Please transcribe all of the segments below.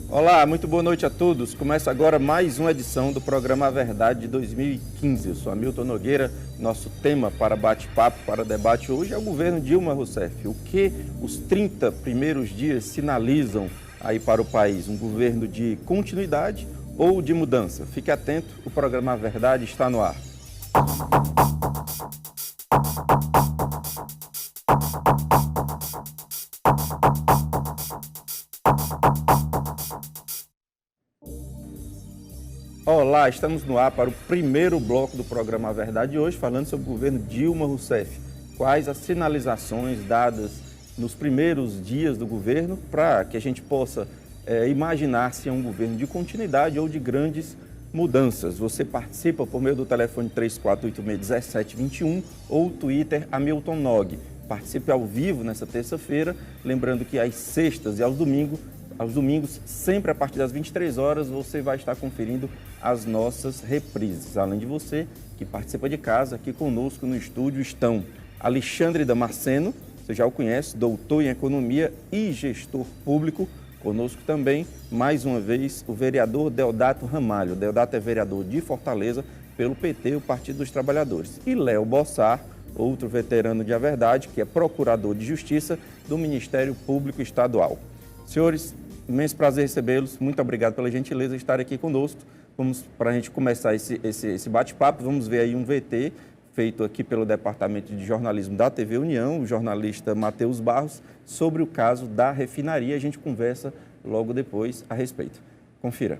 Olá, muito boa noite a todos. Começa agora mais uma edição do programa A Verdade de 2015. Eu sou Hamilton Nogueira. Nosso tema para bate-papo, para debate hoje é o governo Dilma Rousseff. O que os 30 primeiros dias sinalizam aí para o país? Um governo de continuidade ou de mudança? Fique atento, o programa A Verdade está no ar. Olá, estamos no ar para o primeiro bloco do programa A Verdade de hoje, falando sobre o governo Dilma Rousseff. Quais as sinalizações dadas nos primeiros dias do governo para que a gente possa imaginar se é um governo de continuidade ou de grandes mudanças. Você participa por meio do telefone 3486-1721 ou Twitter Hamilton Nog. Participe ao vivo nessa terça-feira, lembrando que às sextas e aos domingos, sempre a partir das 23 horas, você vai estar conferindo as nossas reprises. Além de você, que participa de casa, aqui conosco no estúdio estão Alexandre Damasceno, você já o conhece, doutor em Economia e gestor público. Conosco também, mais uma vez, o vereador Deodato Ramalho. Deodato é vereador de Fortaleza pelo PT, o Partido dos Trabalhadores. E Léo Bossar, outro veterano de A Verdade, que é procurador de Justiça do Ministério Público Estadual. Senhores, imenso prazer recebê-los. Muito obrigado pela gentileza de estar aqui conosco. Vamos, para a gente começar esse bate-papo, vamos ver aí um VT feito aqui pelo Departamento de Jornalismo da TV União, o jornalista Matheus Barros, sobre o caso da refinaria. A gente conversa logo depois a respeito. Confira.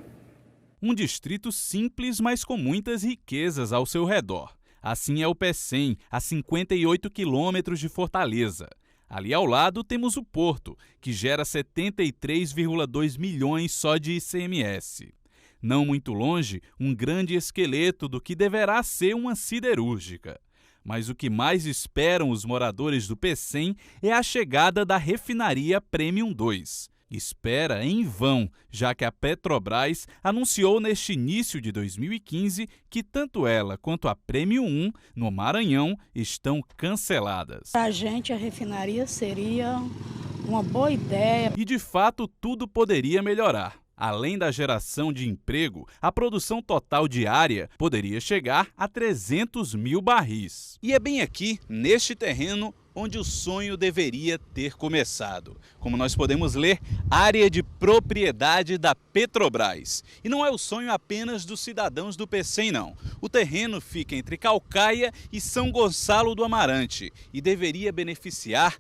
Um distrito simples, mas com muitas riquezas ao seu redor. Assim é o Pecém, a 58 quilômetros de Fortaleza. Ali ao lado temos o Porto, que gera 73,2 milhões só de ICMS. Não muito longe, um grande esqueleto do que deverá ser uma siderúrgica. Mas o que mais esperam os moradores do Pecém é a chegada da refinaria Premium 2. Espera em vão, já que a Petrobras anunciou neste início de 2015 que tanto ela quanto a Premium 1, no Maranhão, estão canceladas. Para a gente, a refinaria seria uma boa ideia. E de fato, tudo poderia melhorar. Além da geração de emprego, a produção total diária poderia chegar a 300 mil barris. E é bem aqui, neste terreno, onde o sonho deveria ter começado. Como nós podemos ler, área de propriedade da Petrobras. E não é o sonho apenas dos cidadãos do Pecém, não. O terreno fica entre Caucaia e São Gonçalo do Amarante e deveria beneficiar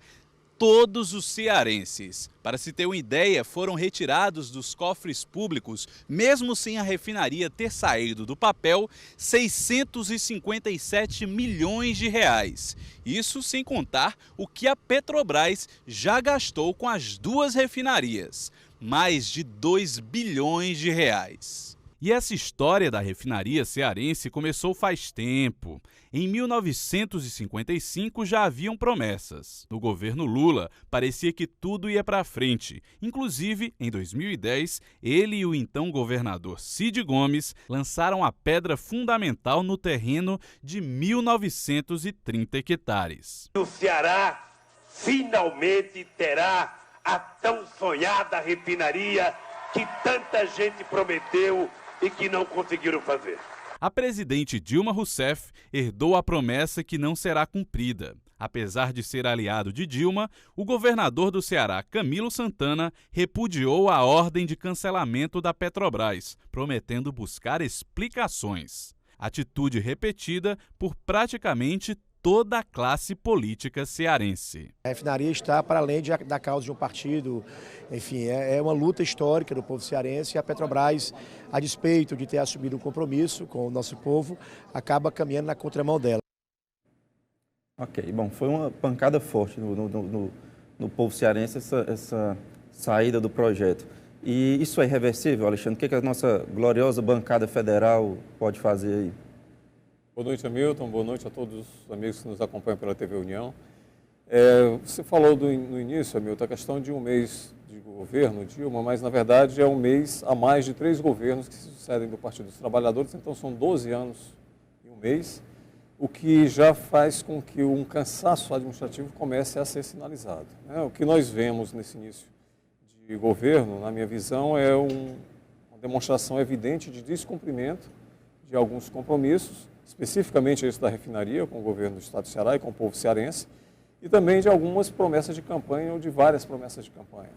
todos os cearenses. Para se ter uma ideia, foram retirados dos cofres públicos, mesmo sem a refinaria ter saído do papel, 657 milhões de reais. Isso sem contar o que a Petrobras já gastou com as duas refinarias, mais de 2 bilhões de reais. E essa história da refinaria cearense começou faz tempo. Em 1955 já haviam promessas. No governo Lula, parecia que tudo ia para frente. Inclusive, em 2010, ele e o então governador Cid Gomes lançaram a pedra fundamental no terreno de 1.930 hectares. O Ceará finalmente terá a tão sonhada refinaria que tanta gente prometeu e que não conseguiram fazer. A presidente Dilma Rousseff herdou a promessa que não será cumprida. Apesar de ser aliado de Dilma, o governador do Ceará, Camilo Santana, repudiou a ordem de cancelamento da Petrobras, prometendo buscar explicações. Atitude repetida por praticamente toda a classe política cearense. A refinaria está para além da causa de um partido, enfim, é uma luta histórica do povo cearense e a Petrobras, a despeito de ter assumido um compromisso com o nosso povo, acaba caminhando na contramão dela. Ok, bom, foi uma pancada forte no povo cearense essa saída do projeto. E isso é irreversível, Alexandre? O que a nossa gloriosa bancada federal pode fazer aí? Boa noite, Hamilton. Boa noite a todos os amigos que nos acompanham pela TV União. Você falou no início, Hamilton, a questão de um mês de governo, Dilma, mas na verdade é um mês a mais de 3 governos que se sucedem do Partido dos Trabalhadores, então são 12 anos e um mês, o que já faz com que um cansaço administrativo comece a ser sinalizado. O que nós vemos nesse início de de governo, na minha visão, é uma demonstração evidente de descumprimento de alguns compromissos, especificamente esse da refinaria com o governo do Estado do Ceará e com o povo cearense, e também de algumas promessas de campanha ou de várias promessas de campanha.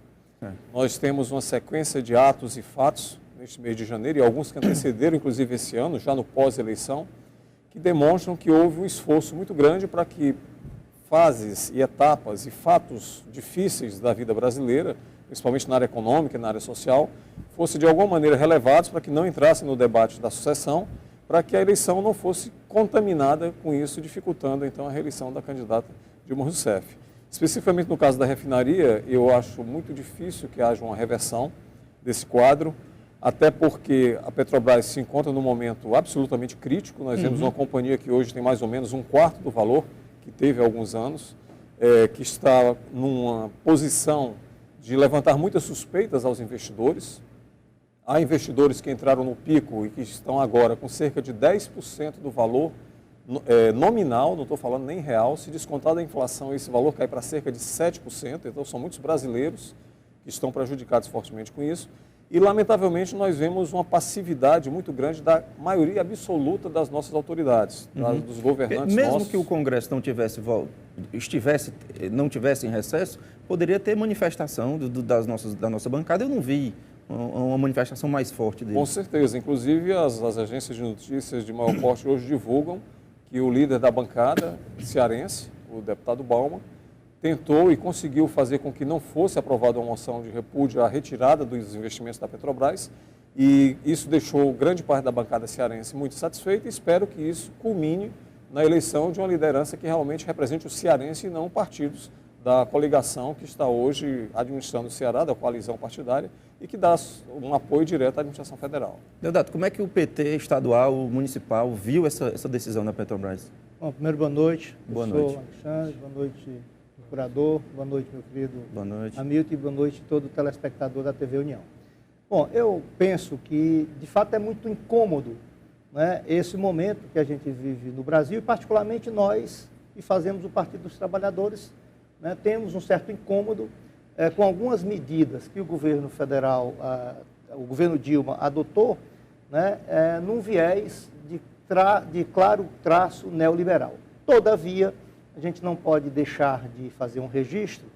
Nós temos uma sequência de atos e fatos neste mês de janeiro, e alguns que antecederam, inclusive esse ano, já no pós-eleição, que demonstram que houve um esforço muito grande para que fases e etapas e fatos difíceis da vida brasileira, principalmente na área econômica e na área social, fossem de alguma maneira relevados para que não entrassem no debate da sucessão, para que a eleição não fosse contaminada com isso, dificultando então a reeleição da candidata Dilma Rousseff. Especificamente no caso da refinaria, eu acho muito difícil que haja uma reversão desse quadro, até porque a Petrobras se encontra num momento absolutamente crítico. Nós vemos uma companhia que hoje tem mais ou menos 1/4 do valor que teve há alguns anos, que está numa posição de levantar muitas suspeitas aos investidores. Há investidores que entraram no pico e que estão agora com cerca de 10% do valor nominal, não estou falando nem real. Se descontar da inflação, esse valor cai para cerca de 7%, então são muitos brasileiros que estão prejudicados fortemente com isso. E, lamentavelmente, nós vemos uma passividade muito grande da maioria absoluta das nossas autoridades, dos governantes Mesmo nossos. que o Congresso não tivesse em recesso, poderia ter manifestação da nossa bancada. Eu não vi uma manifestação mais forte dele. Com certeza. Inclusive, as agências de notícias de maior porte hoje divulgam que o líder da bancada cearense, o deputado Bauman, tentou e conseguiu fazer com que não fosse aprovada uma moção de repúdio à retirada dos investimentos da Petrobras, e isso deixou grande parte da bancada cearense muito satisfeita, e espero que isso culmine na eleição de uma liderança que realmente represente o cearense e não partidos da coligação que está hoje administrando o Ceará, da coalizão partidária, e que dá um apoio direto à administração federal. Deodato, como é que o PT estadual, municipal, viu essa decisão da Petrobras? Bom, primeiro, boa noite. Boa Eu noite. sou Alexandre, boa noite, procurador, boa noite, meu querido Boa noite. Hamilton, e boa noite todo telespectador da TV União. Bom, eu penso que, de fato, é muito incômodo, né, esse momento que a gente vive no Brasil, e particularmente nós, que fazemos o Partido dos Trabalhadores, né, temos um certo incômodo com algumas medidas que o governo federal, o governo Dilma, adotou, né, num viés de claro traço neoliberal. Todavia, a gente não pode deixar de fazer um registro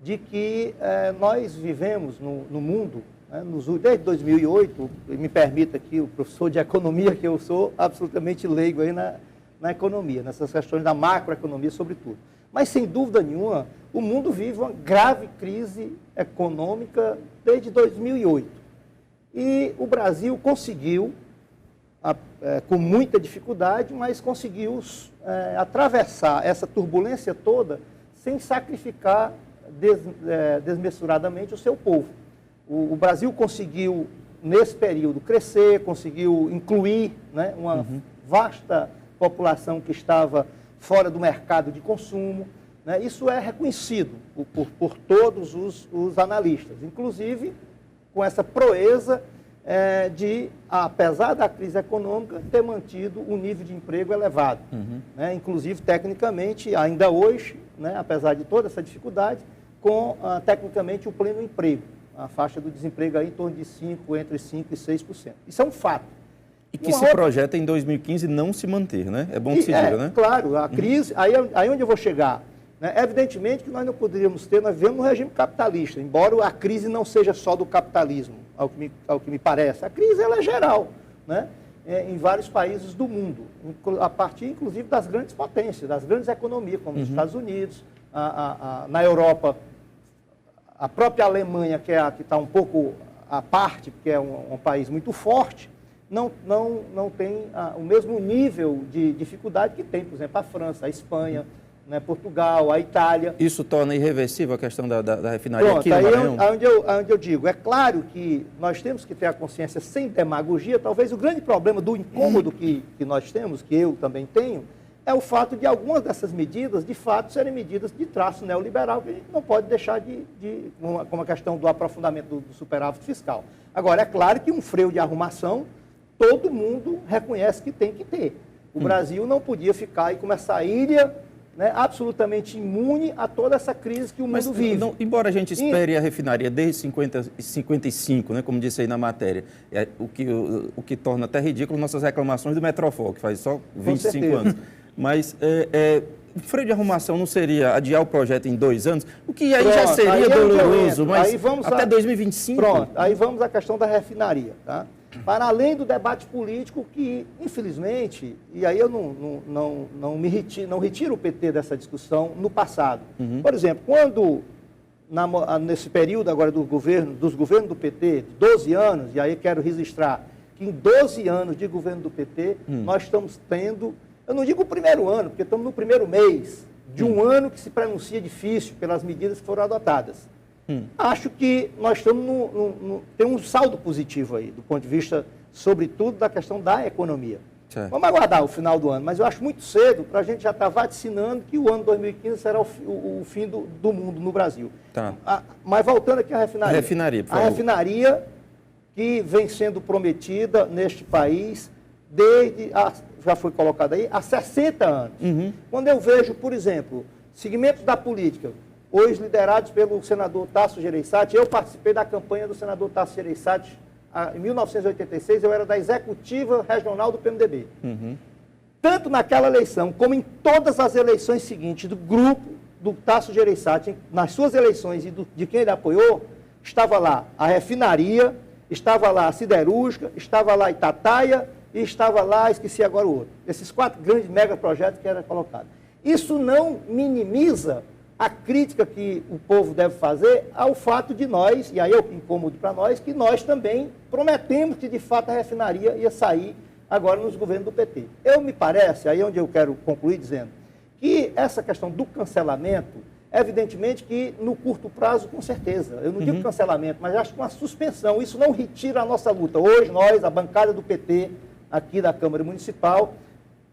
de que nós vivemos no mundo, né, desde 2008, me permita aqui, o professor de economia que eu sou, absolutamente leigo aí na economia, nessas questões da macroeconomia sobretudo. Mas, sem dúvida nenhuma, o mundo vive uma grave crise econômica desde 2008. E o Brasil conseguiu, com muita dificuldade, mas conseguiu atravessar essa turbulência toda sem sacrificar desmesuradamente o seu povo. O Brasil conseguiu, nesse período, crescer, conseguiu incluir, né, uma vasta população que estava fora do mercado de consumo, né? Isso é reconhecido por todos os analistas, inclusive com essa proeza de, apesar da crise econômica, ter mantido um nível de emprego elevado. Né? Inclusive, tecnicamente, ainda hoje, né, apesar de toda essa dificuldade, com, tecnicamente, o pleno emprego. A faixa do desemprego aí em torno de entre 5% e 6%. Isso é um fato. E que se projeta em 2015 não se manter, né? É bom que se diga, né? Claro, a crise, aí onde eu vou chegar, né? Evidentemente que nós não poderíamos nós vivemos um regime capitalista, embora a crise não seja só do capitalismo, ao que me parece. A crise ela é geral, né? Em vários países do mundo, a partir inclusive das grandes potências, das grandes economias, como os Estados Unidos, na Europa, a própria Alemanha, que está um pouco à parte, porque é um país muito forte, não tem o mesmo nível de dificuldade que tem, por exemplo, a França, a Espanha, né, Portugal, a Itália. Isso torna irreversível a questão da refinaria. Pronto, aqui no Maranhão? Onde eu digo, é claro que nós temos que ter a consciência sem demagogia. Talvez o grande problema do incômodo que nós temos, que eu também tenho, é o fato de algumas dessas medidas, de fato, serem medidas de traço neoliberal, que a gente não pode deixar como a questão do aprofundamento do superávit fiscal. Agora, é claro que um freio de arrumação todo mundo reconhece que tem que ter. O Brasil não podia ficar aí como essa ilha né, absolutamente imune a toda essa crise que o mundo vive. Embora a gente espere a refinaria desde 55, né, como disse aí na matéria, o que torna até ridículo nossas reclamações do Metrofol, que faz só 25 anos. Mas o freio de arrumação não seria adiar o projeto em 2 anos? O que aí já seria doloroso, mas aí vamos até 2025? Pronto, aí vamos à questão da refinaria, tá? Para além do debate político que, infelizmente, e aí eu não retiro o PT dessa discussão no passado. Por exemplo, quando, nesse período agora dos governos do PT, 12 anos, e aí quero registrar que em 12 anos de governo do PT, nós estamos tendo, eu não digo o primeiro ano, porque estamos no primeiro mês de um ano que se pronuncia difícil pelas medidas que foram adotadas. Acho que nós estamos tem um saldo positivo aí, do ponto de vista, sobretudo, da questão da economia. Certo. Vamos aguardar o final do ano, mas eu acho muito cedo para a gente já estar vaticinando que o ano 2015 será o fim do mundo no Brasil. Tá. Mas voltando aqui à refinaria. Por favor. A refinaria que vem sendo prometida neste país desde, já foi colocado aí, há 60 anos. Quando eu vejo, por exemplo, segmentos da política, hoje liderados pelo senador Tasso Gereissati, eu participei da campanha do senador Tasso Gereissati em 1986, eu era da executiva regional do PMDB. Tanto naquela eleição, como em todas as eleições seguintes do grupo do Tasso Gereissati, nas suas eleições e de quem ele apoiou, estava lá a refinaria, estava lá a siderúrgica, estava lá a Itataia e estava lá, esqueci agora o outro. Esses 4 grandes megaprojetos que eram colocados. Isso não minimiza a crítica que o povo deve fazer ao fato de nós, e aí é o incômodo para nós, que nós também prometemos que de fato a refinaria ia sair agora nos governos do PT. Me parece, aí é onde eu quero concluir dizendo, que essa questão do cancelamento, evidentemente que no curto prazo, com certeza, eu não digo cancelamento, mas acho que uma suspensão, isso não retira a nossa luta. Hoje nós, a bancada do PT, aqui da Câmara Municipal,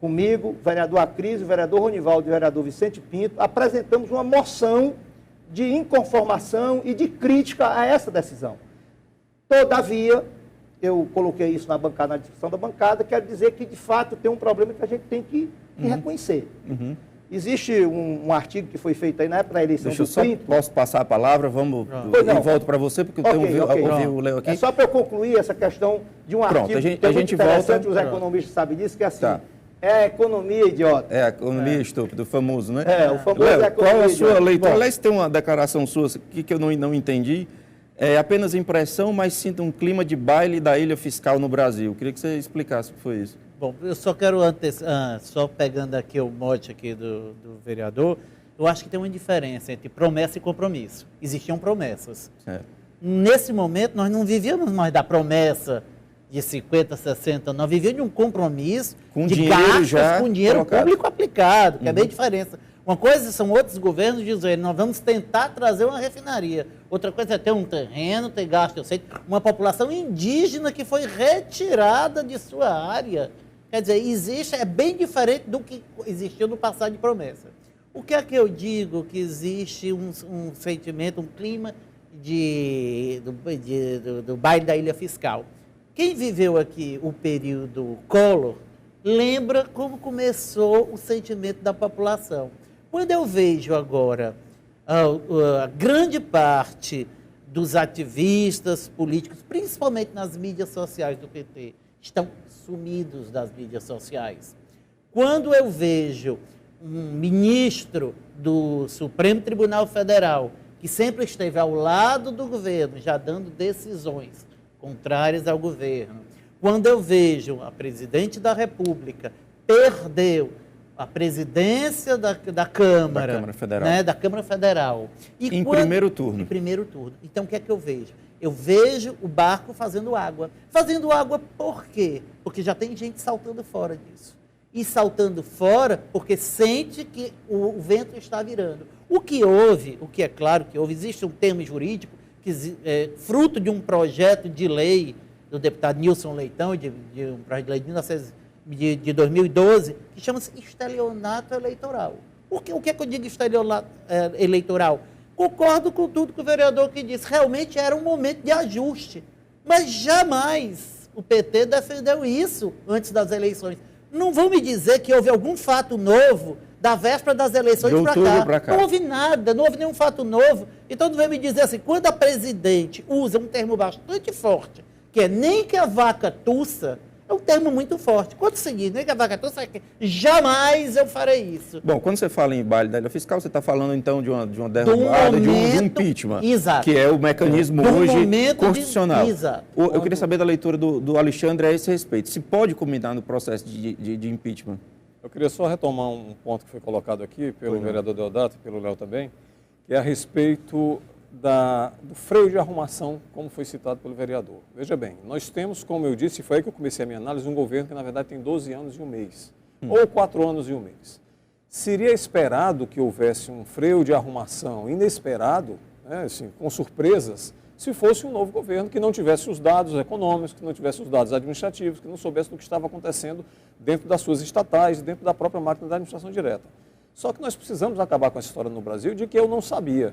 comigo, o vereador Acris, o vereador Ronivaldo e o vereador Vicente Pinto, apresentamos uma moção de inconformação e de crítica a essa decisão. Todavia, eu coloquei isso na discussão da bancada, quero dizer que, de fato, tem um problema que a gente tem que reconhecer. Existe um artigo que foi feito aí na época da eleição do Pinto. Posso passar a palavra? Eu volto para você, porque eu ouvi o Léo aqui. É só para eu concluir essa questão de um artigo que é muito interessante, os economistas sabem disso, que é assim... Tá. É a economia idiota. É a economia estúpida, o famoso, né? O famoso Léo, é a economia qual a sua idiota. leitura? Aliás, tem uma declaração sua que eu não entendi. É apenas impressão, mas sinto um clima de baile da ilha fiscal no Brasil. Queria que você explicasse o que foi isso. Bom, eu só quero só pegando aqui o mote aqui do vereador, eu acho que tem uma diferença entre promessa e compromisso. Existiam promessas. Certo. Nesse momento, nós não vivíamos mais da promessa de 50, 60, nós vivíamos de um compromisso com de dinheiro gastos já com dinheiro colocado. Público aplicado, que é bem diferença. Uma coisa são outros governos dizendo, nós vamos tentar trazer uma refinaria. Outra coisa é ter um terreno, ter gasto, eu sei, uma população indígena que foi retirada de sua área. Quer dizer, é bem diferente do que existiu no passado de promessa. O que é que eu digo? Que existe um sentimento, um clima do baile da ilha fiscal. Quem viveu aqui o período Collor, lembra como começou o sentimento da população. Quando eu vejo agora a grande parte dos ativistas políticos, principalmente nas mídias sociais do PT, estão sumidos das mídias sociais. Quando eu vejo um ministro do Supremo Tribunal Federal, que sempre esteve ao lado do governo, já dando decisões contrárias ao governo, quando eu vejo a presidente da República perdeu a presidência da Câmara Federal, né, da Câmara Federal. Em primeiro turno. Em primeiro turno. Então, o que é que eu vejo? Eu vejo o barco fazendo água. Fazendo água por quê? Porque já tem gente saltando fora disso. E saltando fora porque sente que o vento está virando. O que é claro que houve, existe um termo jurídico, que é fruto de um projeto de lei do deputado Nilson Leitão, de um projeto de lei de 2012, que chama-se estelionato eleitoral. O que é que eu digo estelionato eleitoral? Concordo com tudo que o vereador que disse, realmente era um momento de ajuste, mas jamais o PT defendeu isso antes das eleições. Não vão me dizer que houve algum fato novo da véspera das eleições para cá. Não houve nada, não houve nenhum fato novo. Então não vem me dizer assim, quando a presidente usa um termo bastante forte, que é nem que a vaca tussa, é um termo muito forte. Quando seguir, nem que a vaca tussa, jamais eu farei isso. Bom, quando você fala em baile da ilha fiscal, você está falando então de uma derrubada, de um impeachment, exato, que é o mecanismo hoje constitucional. Exato. Eu queria saber da leitura do Alexandre a esse respeito. Se pode culminar no processo de impeachment? Eu queria só retomar um ponto que foi colocado aqui pelo vereador Deodato e pelo Léo também, que é a respeito do freio de arrumação, como foi citado pelo vereador. Veja bem, nós temos, como eu disse, foi aí que eu comecei a minha análise, um governo que na verdade tem 12 anos e um mês, ou 4 anos e um mês. Seria esperado que houvesse um freio de arrumação inesperado, né, assim, com surpresas, se fosse um novo governo que não tivesse os dados econômicos, que não tivesse os dados administrativos, que não soubesse do que estava acontecendo dentro das suas estatais, dentro da própria máquina da administração direta. Só que nós precisamos acabar com essa história no Brasil de que eu não sabia.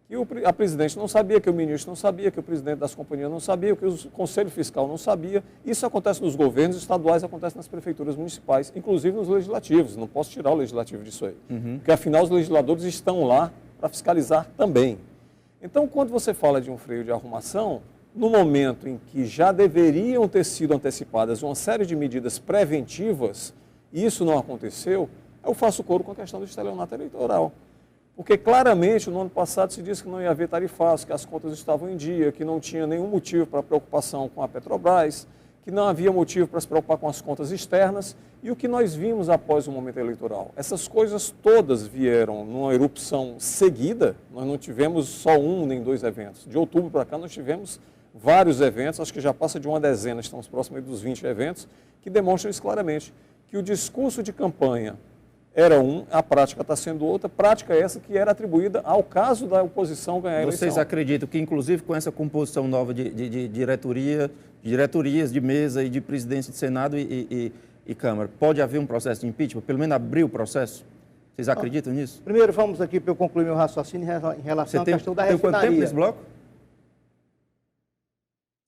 Que a presidente não sabia, que o ministro não sabia, que o presidente das companhias não sabia, que o conselho fiscal não sabia. Isso acontece nos governos estaduais, acontece nas prefeituras municipais, inclusive nos legislativos. Não posso tirar o legislativo disso aí. Porque, afinal, os legisladores estão lá para fiscalizar também. Então, quando você fala de um freio de arrumação, no momento em que já deveriam ter sido antecipadas uma série de medidas preventivas, e isso não aconteceu, eu faço coro com a questão do estelionato eleitoral. Porque claramente no ano passado se disse que não ia haver tarifaço, que as contas estavam em dia, que não tinha nenhum motivo para preocupação com a Petrobras, que não havia motivo para se preocupar com as contas externas. E o que nós vimos após o momento eleitoral? Essas coisas todas vieram numa erupção seguida, nós não tivemos só um nem dois eventos. De outubro para cá nós tivemos vários eventos, acho que já passa de uma dezena, estamos próximos dos 20 eventos, que demonstram isso claramente, que o discurso de campanha era a prática está sendo outra, prática essa que era atribuída ao caso da oposição ganhar a eleição. Vocês acreditam que, inclusive, com essa composição nova de diretorias de mesa e de presidência de Senado e Câmara, pode haver um processo de impeachment? Pelo menos abrir o processo? Vocês acreditam nisso? Primeiro, vamos aqui para eu concluir meu raciocínio em relação à questão da refinaria. Quanto tempo nesse bloco?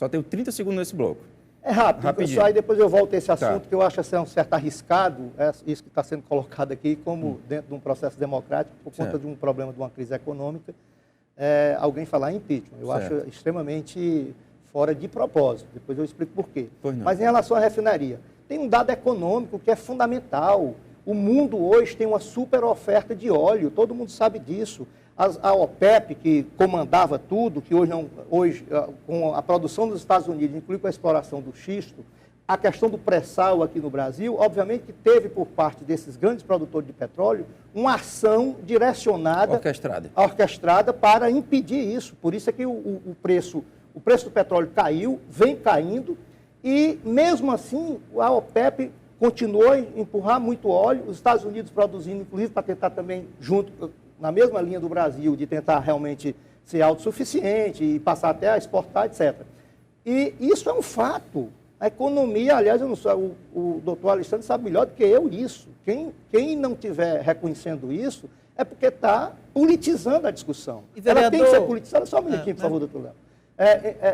Só tenho 30 segundos nesse bloco. É rápido, só aí depois eu volto a esse assunto, que eu acho assim, um certo arriscado, isso que está sendo colocado aqui, como dentro de um processo democrático, por conta de um problema de uma crise econômica, alguém falar em impeachment. Eu acho extremamente fora de propósito, depois eu explico por quê. Mas em relação à refinaria, tem um dado econômico que é fundamental. O mundo hoje tem uma super oferta de óleo, todo mundo sabe disso. A OPEP, que comandava tudo, que hoje, com a produção dos Estados Unidos, inclui com a exploração do xisto, a questão do pré-sal aqui no Brasil, obviamente que teve por parte desses grandes produtores de petróleo uma ação direcionada, orquestrada para impedir isso. Por isso é que o preço do petróleo caiu, vem caindo, e mesmo assim a OPEP continuou a empurrar muito óleo, os Estados Unidos produzindo, inclusive para tentar também, na mesma linha do Brasil, de tentar realmente ser autossuficiente e passar até a exportar, etc. E isso é um fato. A economia, aliás, eu não sei, o doutor Alexandre sabe melhor do que eu isso. Quem não estiver reconhecendo isso é porque está politizando a discussão. Ela tem que ser politizada. Só um minutinho, por favor, doutor Léo.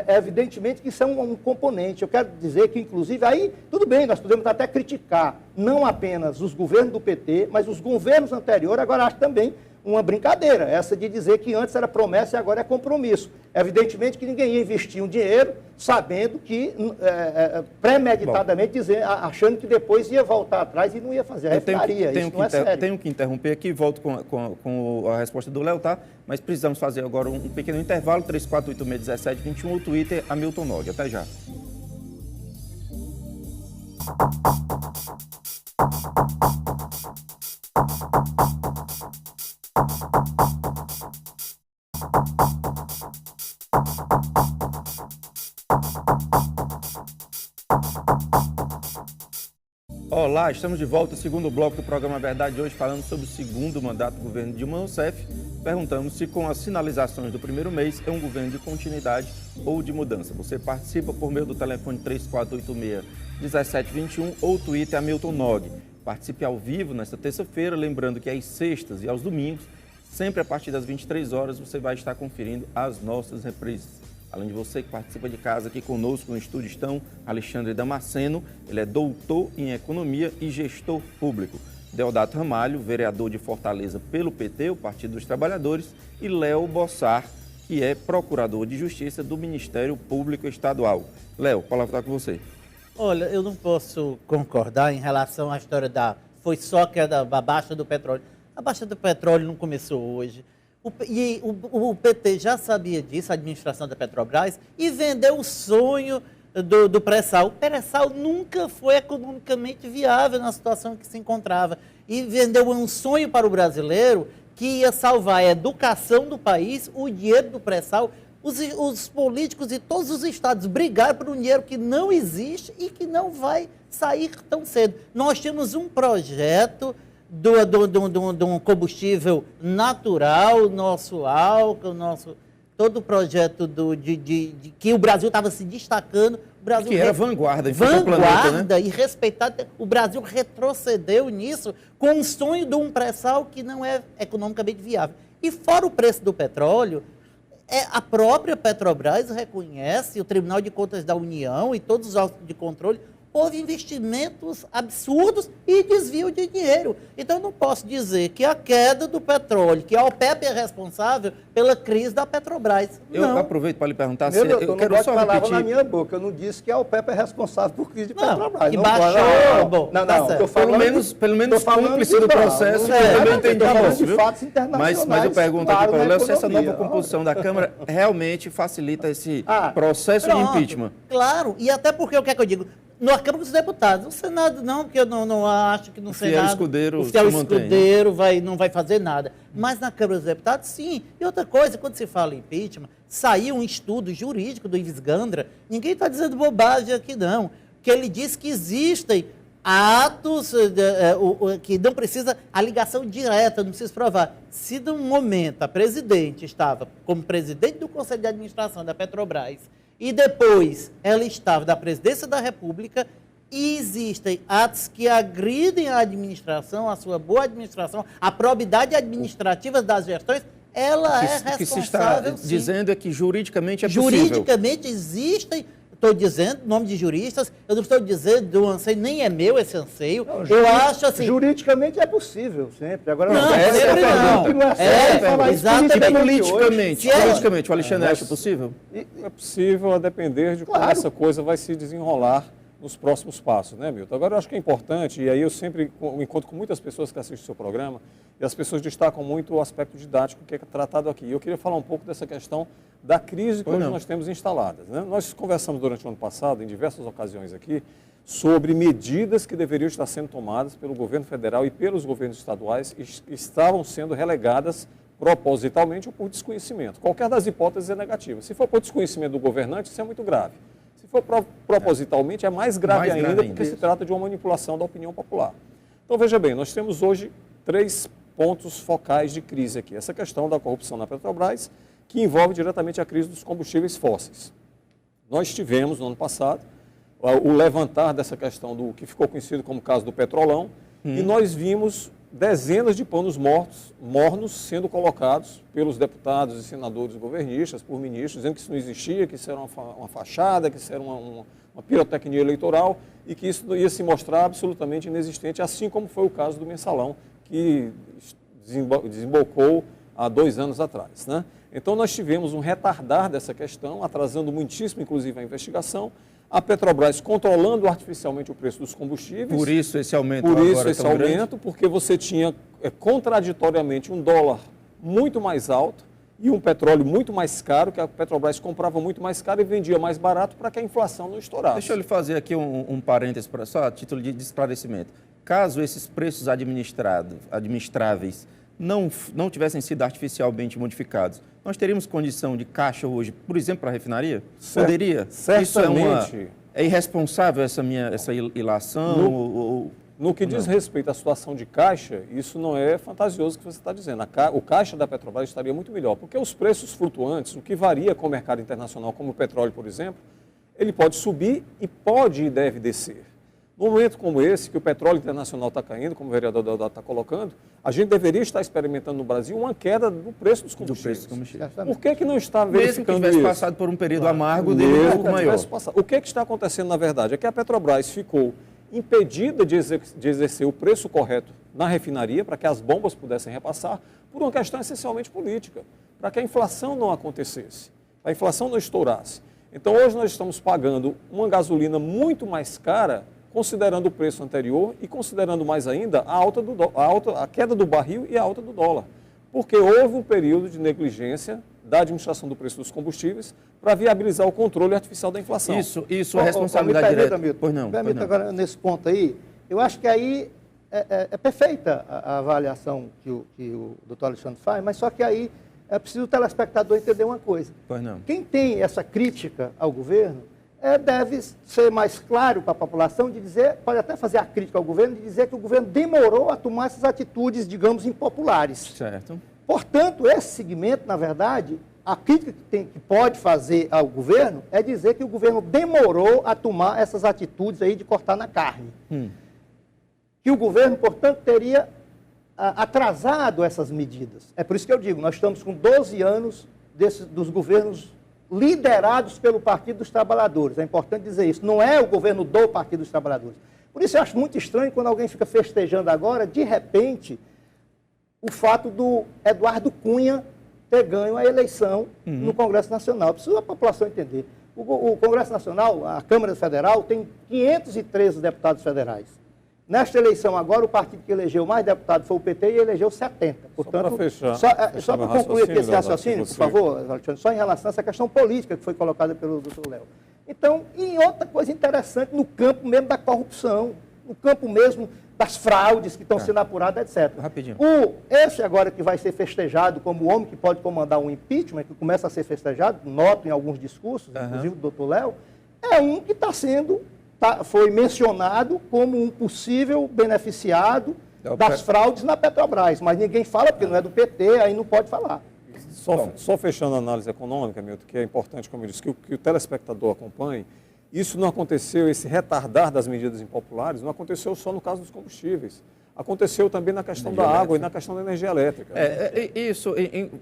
Evidentemente que isso é um componente. Eu quero dizer que, inclusive, aí, tudo bem, nós podemos até criticar não apenas os governos do PT, mas os governos anteriores, agora acho também uma brincadeira, essa de dizer que antes era promessa e agora é compromisso. Evidentemente que ninguém ia investir um dinheiro sabendo que, premeditadamente, achando que depois ia voltar atrás e não ia fazer a refinaria. Isso não é sério. Tenho que interromper aqui, volto com a resposta do Léo, tá? Mas precisamos fazer agora um pequeno intervalo, 34861721, ou Twitter, Hamilton Nog. Até já. Olá, estamos de volta ao segundo bloco do programa Verdade hoje, falando sobre o segundo mandato do governo Dilma Rousseff. Perguntamos se com as sinalizações do primeiro mês é um governo de continuidade ou de mudança. Você participa por meio do telefone 3486-1721 ou Twitter Hamilton Nog. Participe ao vivo nesta terça-feira, lembrando que às sextas e aos domingos, sempre a partir das 23 horas, você vai estar conferindo as nossas reprises. Além de você que participa de casa aqui conosco no estúdio estão Alexandre Damasceno, ele é doutor em Economia e gestor público. Deodato Ramalho, vereador de Fortaleza pelo PT, o Partido dos Trabalhadores, e Léo Bossar, que é procurador de Justiça do Ministério Público Estadual. Léo, a palavra está com você. Olha, eu não posso concordar em relação à história foi só que da baixa do petróleo. A baixa do petróleo não começou hoje. O PT já sabia disso, a administração da Petrobras, e vendeu o sonho do pré-sal. O pré-sal nunca foi economicamente viável na situação que se encontrava. E vendeu um sonho para o brasileiro que ia salvar a educação do país, o dinheiro do pré-sal. Os políticos e todos os estados brigaram por um dinheiro que não existe e que não vai sair tão cedo. Nós temos um projeto de um combustível natural, nosso álcool, todo o projeto que o Brasil estava se destacando. O Brasil que era vanguarda o planeta, né? E respeitado. O Brasil retrocedeu nisso com um sonho de um pré-sal que não é economicamente viável. E fora o preço do petróleo, a própria Petrobras reconhece, o Tribunal de Contas da União e todos os órgãos de controle, houve investimentos absurdos e desvio de dinheiro. Então, eu não posso dizer que a queda do petróleo, que a OPEP é responsável pela crise da Petrobras. Eu aproveito para lhe perguntar se eu quero só repetir. Na minha boca, eu não disse que a OPEP é responsável por crise de Petrobras. Que baixou. Pelo menos cúmplice do processo, eu não entendi isso, viu? Mas eu pergunto aqui para o Léo se essa nova composição da Câmara realmente facilita esse processo de impeachment. Claro, e até porque, o que é que eu digo? Na Câmara dos Deputados. No Senado não, porque eu não acho que no Senado o fiel escudeiro não vai fazer nada. Mas na Câmara dos Deputados, sim. E outra coisa, quando se fala em impeachment, saiu um estudo jurídico do Ives Gandra, ninguém está dizendo bobagem aqui não, que ele diz que existem atos que não precisa a ligação direta, não precisa provar. Se num momento a presidente estava como presidente do Conselho de Administração da Petrobras, e depois ela estava da presidência da República, e existem atos que agridem a administração, a sua boa administração, a probidade administrativa das gestões, ela é responsável. O que se está dizendo é que juridicamente é possível. Juridicamente existem, estou dizendo, nome de juristas, eu não estou dizendo do anseio, nem é meu esse anseio. Não, eu acho assim. Juridicamente é possível, sempre. Agora não, sempre não. Exatamente. Politicamente, o Alexandre acha possível? É possível a depender de como essa coisa vai se desenrolar nos próximos passos, né, Milton? Agora, eu acho que é importante, e aí eu sempre encontro com muitas pessoas que assistem o seu programa, e as pessoas destacam muito o aspecto didático que é tratado aqui. E eu queria falar um pouco dessa questão da crise que hoje nós temos instaladas, né? Nós conversamos durante o ano passado, em diversas ocasiões aqui, sobre medidas que deveriam estar sendo tomadas pelo governo federal e pelos governos estaduais e estavam sendo relegadas propositalmente ou por desconhecimento. Qualquer das hipóteses é negativa. Se for por desconhecimento do governante, isso é muito grave. Se for propositalmente, é mais grave ainda, porque se trata de uma manipulação da opinião popular. Então, veja bem, nós temos hoje 3 pontos focais de crise aqui. Essa questão da corrupção na Petrobras, que envolve diretamente a crise dos combustíveis fósseis. Nós tivemos, no ano passado, o levantar dessa questão do que ficou conhecido como caso do Petrolão, e nós vimos dezenas de panos mornos sendo colocados pelos deputados e senadores governistas, por ministros, dizendo que isso não existia, que isso era uma fachada, que isso era uma pirotecnia eleitoral e que isso ia se mostrar absolutamente inexistente, assim como foi o caso do Mensalão, que desembocou há 2 anos atrás, né? Então, nós tivemos um retardar dessa questão, atrasando muitíssimo, inclusive, a investigação. A Petrobras controlando artificialmente o preço dos combustíveis. Por isso esse aumento agora é tão grande? Por isso esse aumento, porque você tinha contraditoriamente um dólar muito mais alto e um petróleo muito mais caro, que a Petrobras comprava muito mais caro e vendia mais barato para que a inflação não estourasse. Deixa eu lhe fazer aqui um parêntese, só a título de esclarecimento. Caso esses preços administráveis não tivessem sido artificialmente modificados, nós teríamos condição de caixa hoje, por exemplo, para a refinaria? Poderia? Certamente. Isso é irresponsável essa ilação? No que diz respeito à situação de caixa, isso não é fantasioso o que você está dizendo. O caixa da Petrobras estaria muito melhor, porque os preços flutuantes, o que varia com o mercado internacional, como o petróleo, por exemplo, ele pode subir e pode e deve descer. No momento como esse, que o petróleo internacional está caindo, como o vereador Deodato está colocando, a gente deveria estar experimentando no Brasil uma queda do preço dos combustíveis. Por que não está verificando Mesmo que tivesse isso? passado por um período amargo dele um pouco maior. O que está acontecendo, na verdade, é que a Petrobras ficou impedida de exercer o preço correto na refinaria, para que as bombas pudessem repassar, por uma questão essencialmente política, para que a inflação não acontecesse, a inflação não estourasse. Então, hoje nós estamos pagando uma gasolina muito mais cara, considerando o preço anterior e considerando mais ainda a queda do barril e a alta do dólar. Porque houve um período de negligência da administração do preço dos combustíveis para viabilizar o controle artificial da inflação. Isso é responsabilidade direta. Pois não. Agora, nesse ponto aí, eu acho que aí é perfeita a avaliação que o doutor Alexandre faz, mas só que aí é preciso o telespectador entender uma coisa. Pois não. Quem tem essa crítica ao governo deve ser mais claro para a população de dizer, pode até fazer a crítica ao governo, de dizer que o governo demorou a tomar essas atitudes, digamos, impopulares. Certo. Portanto, esse segmento, na verdade, a crítica que pode fazer ao governo é dizer que o governo demorou a tomar essas atitudes aí de cortar na carne. Que o governo, portanto, teria atrasado essas medidas. É por isso que eu digo, nós estamos com 12 anos dos governos liderados pelo Partido dos Trabalhadores. É importante dizer isso. Não é o governo do Partido dos Trabalhadores. Por isso eu acho muito estranho quando alguém fica festejando agora, de repente, o fato do Eduardo Cunha ter ganho a eleição no Congresso Nacional. Precisa a população entender. O Congresso Nacional, a Câmara Federal, tem 513 deputados federais. Nesta eleição agora, o partido que elegeu mais deputados foi o PT e elegeu 70. Portanto, só para concluir aqui esse raciocínio, por favor, Alexandre, só em relação a essa questão política que foi colocada pelo doutor Léo. Então, e outra coisa interessante, no campo mesmo da corrupção, no campo mesmo das fraudes que estão sendo apuradas, etc. Rapidinho. Esse agora que vai ser festejado como o homem que pode comandar um impeachment, que começa a ser festejado, noto em alguns discursos, inclusive do doutor Léo, é um que está sendo... foi mencionado como um possível beneficiado das fraudes na Petrobras, mas ninguém fala porque não é do PT, aí não pode falar. Só fechando a análise econômica, Milton, que é importante, como eu disse, que o telespectador acompanhe, isso não aconteceu, esse retardar das medidas impopulares, não aconteceu só no caso dos combustíveis. Aconteceu também na questão da água e na questão da energia elétrica.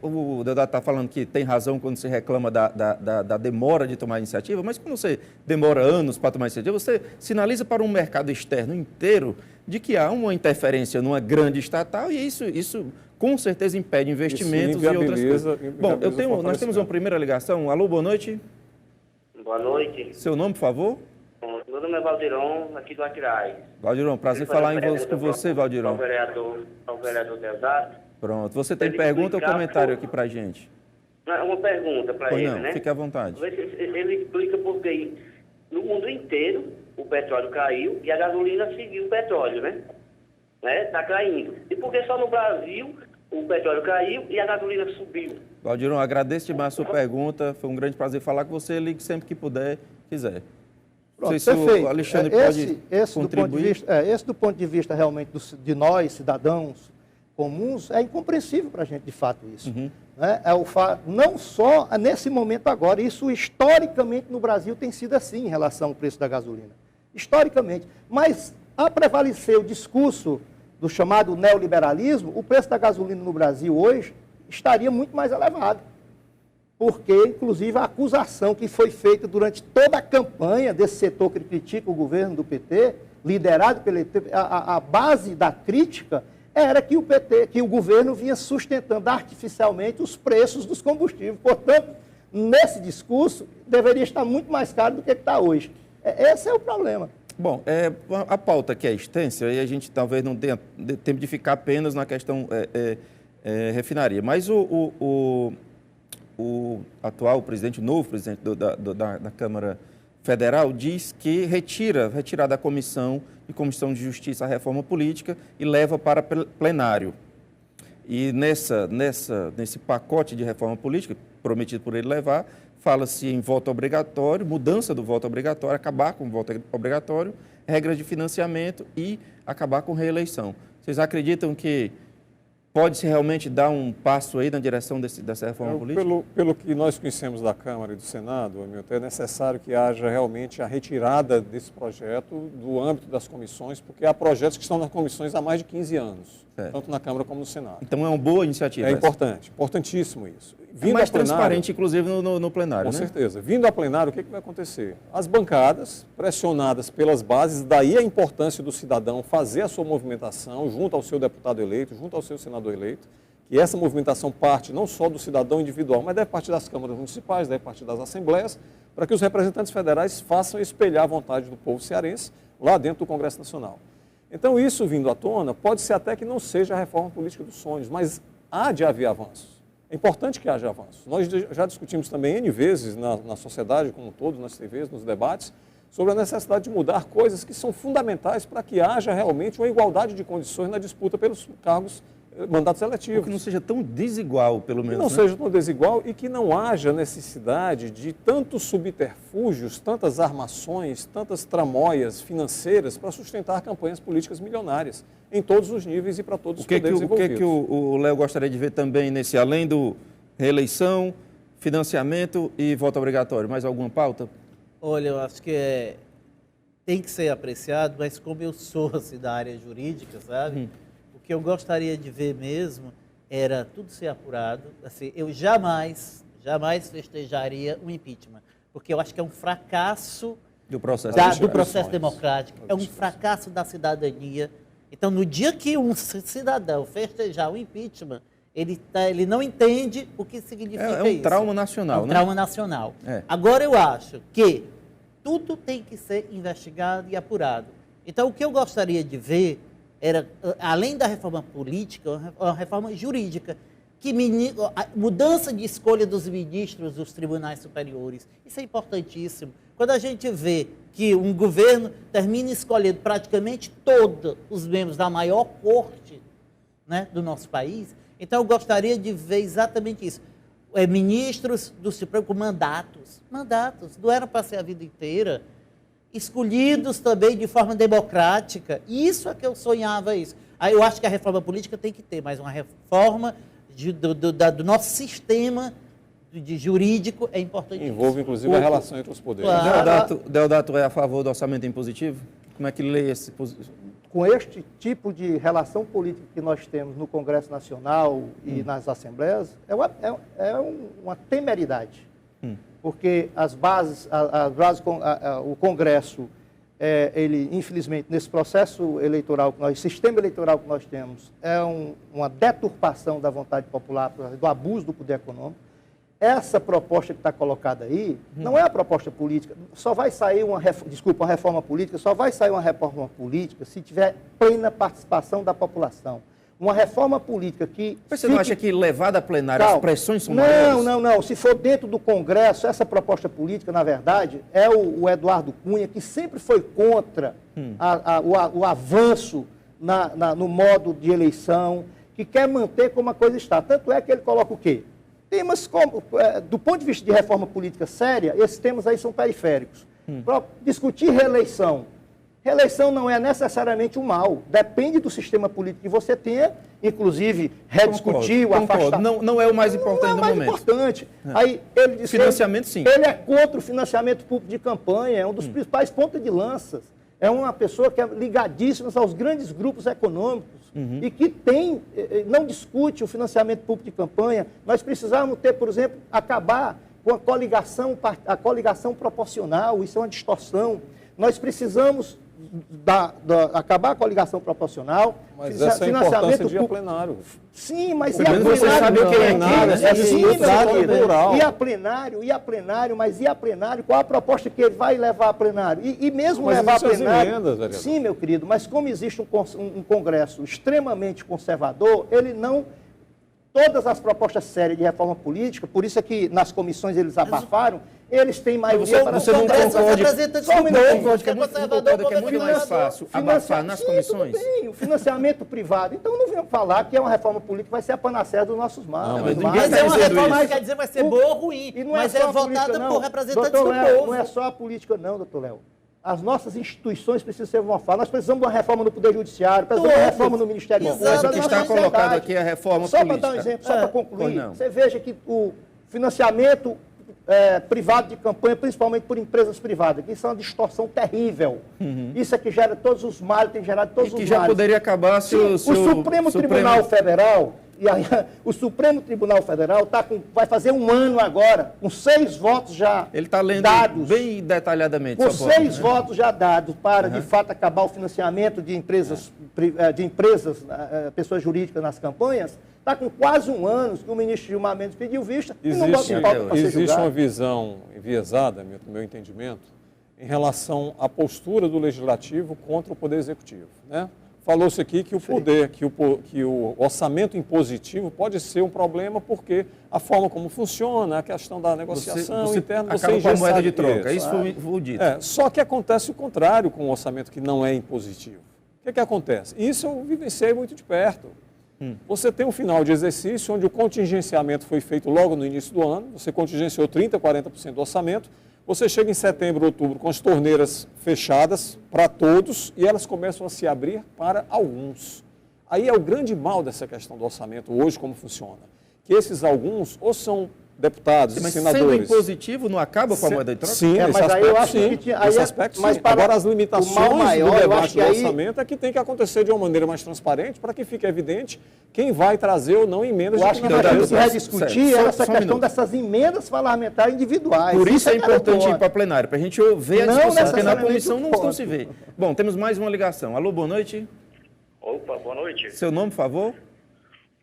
O Deodato está falando que tem razão quando se reclama da demora de tomar iniciativa, mas quando você demora anos para tomar iniciativa, você sinaliza para um mercado externo inteiro de que há uma interferência numa grande estatal e isso com certeza impede investimentos e outras coisas. Bom, nós temos uma primeira ligação. Alô, boa noite. Boa noite. Seu nome, por favor? Meu nome é Valdiron, aqui do Aquiraz. Valdiron, prazer falar com você, Valdiron. Ao vereador Deodato. Pronto. Você tem pergunta ou comentário aqui para a gente? Uma pergunta para ele, não, né? Fique à vontade. Ele explica por que no mundo inteiro o petróleo caiu e a gasolina seguiu o petróleo, né? Está caindo. E por que só no Brasil o petróleo caiu e a gasolina subiu? Valdiron, agradeço demais a sua pergunta. Foi um grande prazer falar com você. Ligue sempre que puder, quiser. Pronto, não sei se o Alexandre pode contribuir. Esse do ponto de vista realmente de nós, cidadãos comuns, é incompreensível para a gente, de fato, isso. Né? Não só nesse momento agora, isso historicamente no Brasil tem sido assim em relação ao preço da gasolina. Historicamente. Mas, a prevalecer o discurso do chamado neoliberalismo, o preço da gasolina no Brasil hoje estaria muito mais elevado. Porque, inclusive, a acusação que foi feita durante toda a campanha desse setor que critica o governo do PT, liderado pelo PT, a base da crítica era que o governo vinha sustentando artificialmente os preços dos combustíveis. Portanto, nesse discurso, deveria estar muito mais caro do que está hoje. Esse é o problema. Bom, a pauta que é extensa, e a gente talvez não tenha tempo de ficar apenas na questão refinaria, mas o atual presidente, o novo presidente da Câmara Federal, diz que retira da Comissão de Justiça a reforma política e leva para plenário. E nesse pacote de reforma política, prometido por ele levar, fala-se em voto obrigatório, mudança do voto obrigatório, acabar com o voto obrigatório, regras de financiamento e acabar com reeleição. Vocês acreditam que pode-se realmente dar um passo aí na direção dessa reforma política? Pelo que nós conhecemos da Câmara e do Senado, Hamilton, é necessário que haja realmente a retirada desse projeto do âmbito das comissões, porque há projetos que estão nas comissões há mais de 15 anos, tanto na Câmara como no Senado. Então é uma boa iniciativa. É importante, importantíssimo isso. É mais transparente, inclusive, no plenário, né? Com certeza. Vindo a plenário, o que vai acontecer? As bancadas, pressionadas pelas bases, daí a importância do cidadão fazer a sua movimentação junto ao seu deputado eleito, junto ao seu senador eleito, que essa movimentação parte não só do cidadão individual, mas deve partir das câmaras municipais, deve partir das assembleias, para que os representantes federais façam espelhar a vontade do povo cearense lá dentro do Congresso Nacional. Então, isso vindo à tona, pode ser até que não seja a reforma política dos sonhos, mas há de haver avanços. É importante que haja avanços. Nós já discutimos também N vezes na sociedade como um todo, nas TVs, nos debates, sobre a necessidade de mudar coisas que são fundamentais para que haja realmente uma igualdade de condições na disputa pelos cargos, mandatos eletivos. Que não seja tão desigual, pelo menos. Que não seja tão desigual e que não haja necessidade de tantos subterfúgios, tantas armações, tantas tramóias financeiras para sustentar campanhas políticas milionárias em todos os níveis e para todos os poderes envolvidos. O que o Léo gostaria de ver também nesse, além do reeleição, financiamento e voto obrigatório? Mais alguma pauta? Olha, eu acho que tem que ser apreciado, mas como eu sou assim, da área jurídica, sabe? O que eu gostaria de ver mesmo era tudo ser apurado. Assim, eu jamais festejaria um impeachment, porque eu acho que é um fracasso do processo, do processo democrático, é um fracasso da cidadania. Então, no dia que um cidadão festejar o impeachment, ele não entende o que significa isso. É um trauma nacional, né? É um trauma nacional. Agora, eu acho que tudo tem que ser investigado e apurado. Então, o que eu gostaria de ver era, além da reforma política, uma reforma jurídica, que mudança de escolha dos ministros dos tribunais superiores. Isso é importantíssimo. Quando a gente vê que um governo termina escolhendo praticamente todos os membros da maior corte, né, do nosso país, então eu gostaria de ver exatamente isso. Ministros do Supremo com mandatos, não eram para ser a vida inteira, escolhidos também de forma democrática. Isso é que eu sonhava isso. Aí eu acho que a reforma política tem que ter, mas uma reforma do nosso sistema de jurídico é importante. Envolve, inclusive, a relação entre os poderes. Claro. Deodato é a favor do orçamento impositivo? Como é que lê esse positivo? Com este tipo de relação política que nós temos no Congresso Nacional e nas Assembleias, é uma temeridade. Porque as bases, o Congresso, ele, infelizmente, nesse processo eleitoral, sistema eleitoral que nós temos, é uma deturpação da vontade popular, do abuso do poder econômico. Essa proposta que está colocada aí não é a proposta política. Só vai sair uma reforma política, só vai sair uma reforma política se tiver plena participação da população. Uma reforma política que... Mas você não acha que levada a plenário as pressões são maiores? Não. Se for dentro do Congresso, essa proposta política, na verdade, é o Eduardo Cunha, que sempre foi contra o avanço no modo de eleição, que quer manter como a coisa está. Tanto é que ele coloca o quê? Temas como, do ponto de vista de reforma política séria, esses temas aí são periféricos. Para discutir reeleição. Reeleição não é necessariamente um mal. Depende do sistema político que você tenha, inclusive rediscutir, afastar. Não é o mais importante no momento. Importante. Aí ele diz financiamento, sim. Ele é contra o financiamento público de campanha, é um dos principais pontos de lança. É uma pessoa que é ligadíssima aos grandes grupos econômicos e que não discute o financiamento público de campanha. Nós precisamos ter, por exemplo, acabar com a coligação proporcional, isso é uma distorção. Nós precisamos acabar com a coligação proporcional. Mas essa é a importância de ir a plenário. Sim, mas e a plenário? Você sabe o que é plenário? E a plenário, mas e a plenário? Qual a proposta que ele vai levar a plenário? E mesmo mas levar a plenário... Emendas, sim, meu querido, mas como existe um Congresso extremamente conservador, ele não... Todas as propostas sérias de reforma política, por isso é que nas comissões eles abafaram, eles têm maioria para... Você não concorda que é muito mais fácil abafar nas comissões? Tudo bem, o financiamento privado. Então não venham falar que é uma reforma política que vai ser a panaceia dos nossos males. Mas é uma reforma que quer dizer vai ser boa ou ruim, mas é votada por representantes do povo. Não é só a política não, doutor Léo. as nossas instituições precisam ser reformadas. Nós precisamos de uma reforma no Poder Judiciário, precisamos de uma reforma no Ministério Público. Mas o que está colocado aqui é a reforma só política. Só para dar um exemplo, só para concluir, não. você veja que o financiamento privado de campanha, principalmente por empresas privadas, que isso é uma distorção terrível. Isso é que gera todos os males, tem gerado todos os males. E que já poderia acabar se o Supremo Tribunal Federal... E aí, o Supremo Tribunal Federal vai fazer um ano agora, com 6 votos já dados. Ele está lendo bem detalhadamente. Com 6 votos já dados para, de fato, acabar o financiamento de empresas, pessoas jurídicas nas campanhas. Está com quase um ano que o ministro Gilmar Mendes pediu vista e não bota em pauta para ser julgado. Existe uma visão enviesada, no meu entendimento, em relação à postura do Legislativo contra o Poder Executivo, né? Falou-se aqui que o orçamento impositivo pode ser um problema porque a forma como funciona, a questão da negociação interna, você acaba com a moeda de isso, troca, isso foi dito. Só que acontece o contrário com o orçamento que não é impositivo. O que acontece? Isso eu vivenciei muito de perto. Você tem um final de exercício onde o contingenciamento foi feito logo no início do ano, você contingenciou 30%, 40% do orçamento, você chega em setembro, outubro, com as torneiras fechadas para todos e elas começam a se abrir para alguns. Aí é o grande mal dessa questão do orçamento hoje, como funciona. Que esses alguns ou são deputados, mas senadores... sendo impositivo, não acaba com a moeda de troca? Sim, nesse mas aspecto, aí eu acho sim. que Nesse aspecto, sim. Agora, as limitações maior, do debate do aí... orçamento é que tem que acontecer de uma maneira mais transparente para que fique evidente quem vai trazer ou não emendas. Eu acho que nós temos que rediscutir essa questão dessas emendas parlamentares individuais. Por isso é importante ir para plenário, para a gente ver a discussão, porque na comissão não estão se vê. Bom, temos mais uma ligação. Alô, boa noite. Opa, boa noite. Seu nome, por favor?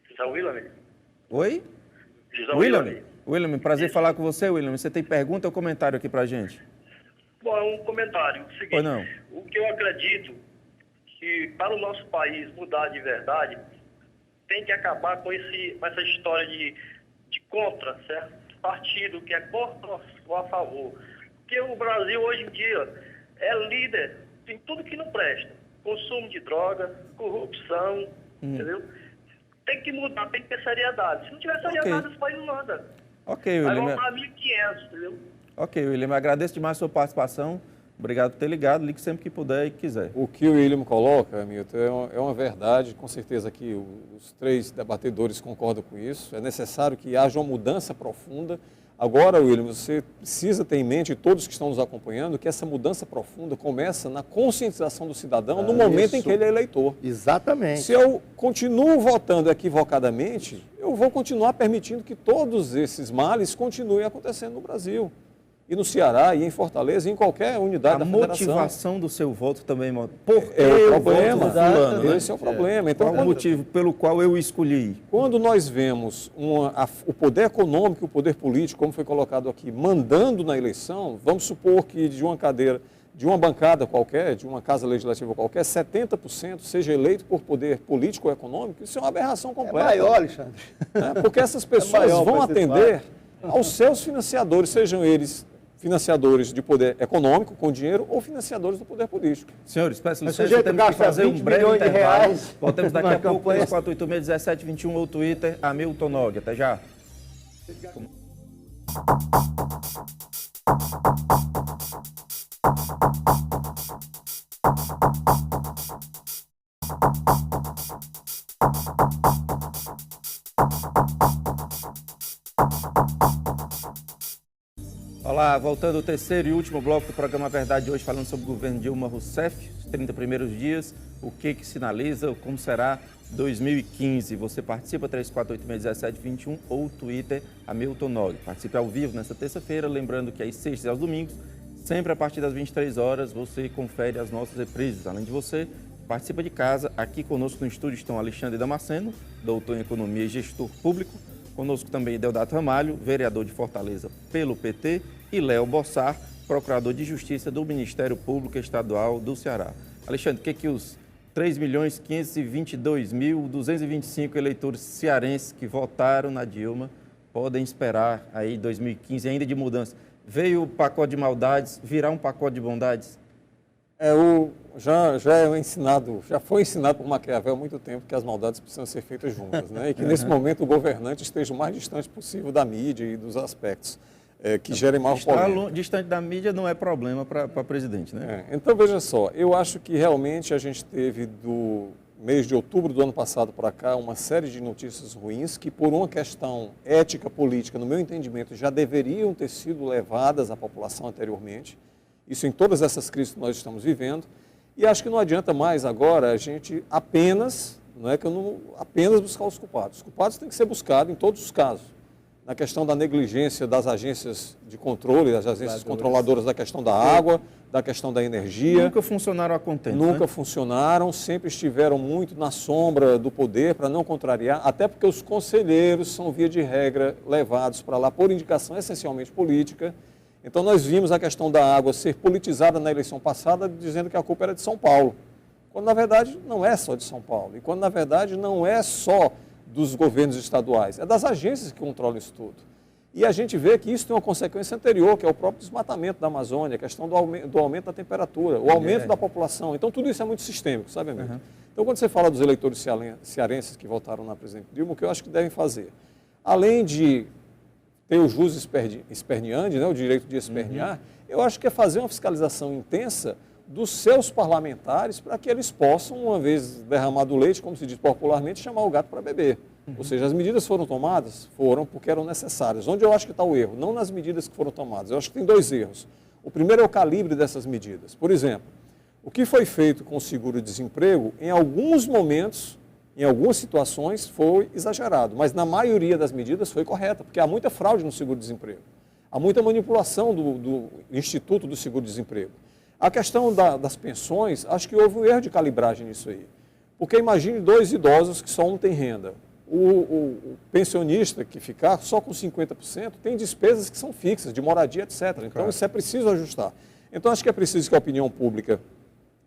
José William. Oi? José William. William, prazer falar com você, William. Você tem pergunta ou comentário aqui para a gente? Bom, é um comentário. O seguinte, Pois não. O que eu acredito que para o nosso país mudar de verdade, tem que acabar com essa história de contra, certo? Partido que é contra ou a favor. Porque o Brasil hoje em dia é líder em tudo que não presta. Consumo de droga, corrupção, entendeu? Tem que mudar, tem que ter seriedade. Se não tiver seriedade, esse país não anda. Ok, Vai William. voltar a 1.500, entendeu? Ok, William. Agradeço demais a sua participação. Obrigado por ter ligado. Ligue sempre que puder e quiser. O que o William coloca, Milton, é uma verdade. Com certeza que os 3 debatedores concordam com isso. É necessário que haja uma mudança profunda. Agora, William, você precisa ter em mente, e todos que estão nos acompanhando, que essa mudança profunda começa na conscientização do cidadão no momento em que ele é eleitor. Exatamente. Se eu continuo votando equivocadamente, eu vou continuar permitindo que todos esses males continuem acontecendo no Brasil. E no Ceará, e em Fortaleza, e em qualquer unidade da federação. A motivação do seu voto também, por que é o eu problema. voto no fulano, né? Esse é o problema. Então, qual o motivo pelo qual eu escolhi? Quando nós vemos o poder econômico e o poder político, como foi colocado aqui, mandando na eleição, vamos supor que de uma cadeira, de uma bancada qualquer, de uma casa legislativa qualquer, 70% seja eleito por poder político ou econômico, isso é uma aberração completa. É maior, Alexandre. Porque essas pessoas vão atender aos seus financiadores, sejam eles financiadores de poder econômico, com dinheiro, ou financiadores do poder político. Senhores, peço licença, sujeito temos que gasta fazer um 20 breve milhões de intervalo. reais Voltemos daqui na a pouco, campanha. 3486-1721 ou Twitter, Hamilton Nog. Até já. Olá, voltando ao terceiro e último bloco do programa Verdade de hoje, falando sobre o governo Dilma Rousseff, os 30 primeiros dias, o que sinaliza, como será 2015. Você participa, 3486-1721 ou Twitter, Hamilton Nog. Participe ao vivo nesta terça-feira, lembrando que às sextas e aos domingos, sempre a partir das 23 horas, você confere as nossas reprises. Além de você, participa de casa. Aqui conosco no estúdio estão Alexandre Damasceno, doutor em Economia e Gestor Público. Conosco também Deodato Ramalho, vereador de Fortaleza pelo PT, e Léo Bossar, procurador de Justiça do Ministério Público Estadual do Ceará. Alexandre, o que os 3.522.225 eleitores cearenses que votaram na Dilma podem esperar aí 2015 ainda de mudança? Veio o pacote de maldades, virá um pacote de bondades? Já foi ensinado por Maquiavel há muito tempo que as maldades precisam ser feitas juntas, né? E que nesse momento o governante esteja o mais distante possível da mídia e dos aspectos. que gerem maior polêmica. Estar distante da mídia não é problema para presidente, né? Então, veja só, eu acho que realmente a gente teve do mês de outubro do ano passado para cá uma série de notícias ruins que, por uma questão ética política, no meu entendimento, já deveriam ter sido levadas à população anteriormente. Isso em todas essas crises que nós estamos vivendo. E acho que não adianta mais agora a gente apenas buscar os culpados. Os culpados têm que ser buscados em todos os casos. Na questão da negligência das agências de controle, das agências controladoras da questão da água, da questão da energia. Nunca funcionaram a contento. Nunca funcionaram, sempre estiveram muito na sombra do poder para não contrariar, até porque os conselheiros são, via de regra, levados para lá por indicação essencialmente política. Então nós vimos a questão da água ser politizada na eleição passada, dizendo que a culpa era de São Paulo, quando na verdade não é só de São Paulo, e quando na verdade não é só dos governos estaduais, é das agências que controlam isso tudo. E a gente vê que isso tem uma consequência anterior, que é o próprio desmatamento da Amazônia, a questão do aumento da temperatura, o aumento da população. Então tudo isso é muito sistêmico, sabe, amigo? Então quando você fala dos eleitores cearenses que votaram na presidente Dilma, o que eu acho que devem fazer, além de ter o jus esperneandi, né, o direito de espernear, eu acho que é fazer uma fiscalização intensa dos seus parlamentares para que eles possam, uma vez derramado o leite, como se diz popularmente, chamar o gato para beber. Ou seja, as medidas foram tomadas? Foram porque eram necessárias. Onde eu acho que está o erro? Não nas medidas que foram tomadas. Eu acho que tem dois erros. O primeiro é o calibre dessas medidas. Por exemplo, o que foi feito com o seguro-desemprego, em alguns momentos, em algumas situações, foi exagerado. Mas na maioria das medidas foi correta, porque há muita fraude no seguro-desemprego. Há muita manipulação do Instituto do Seguro-Desemprego. A questão das pensões, acho que houve um erro de calibragem nisso aí. Porque imagine dois idosos que só um tem renda. O pensionista que ficar só com 50% tem despesas que são fixas, de moradia, etc. Então, isso é preciso ajustar. Então, acho que é preciso que a opinião pública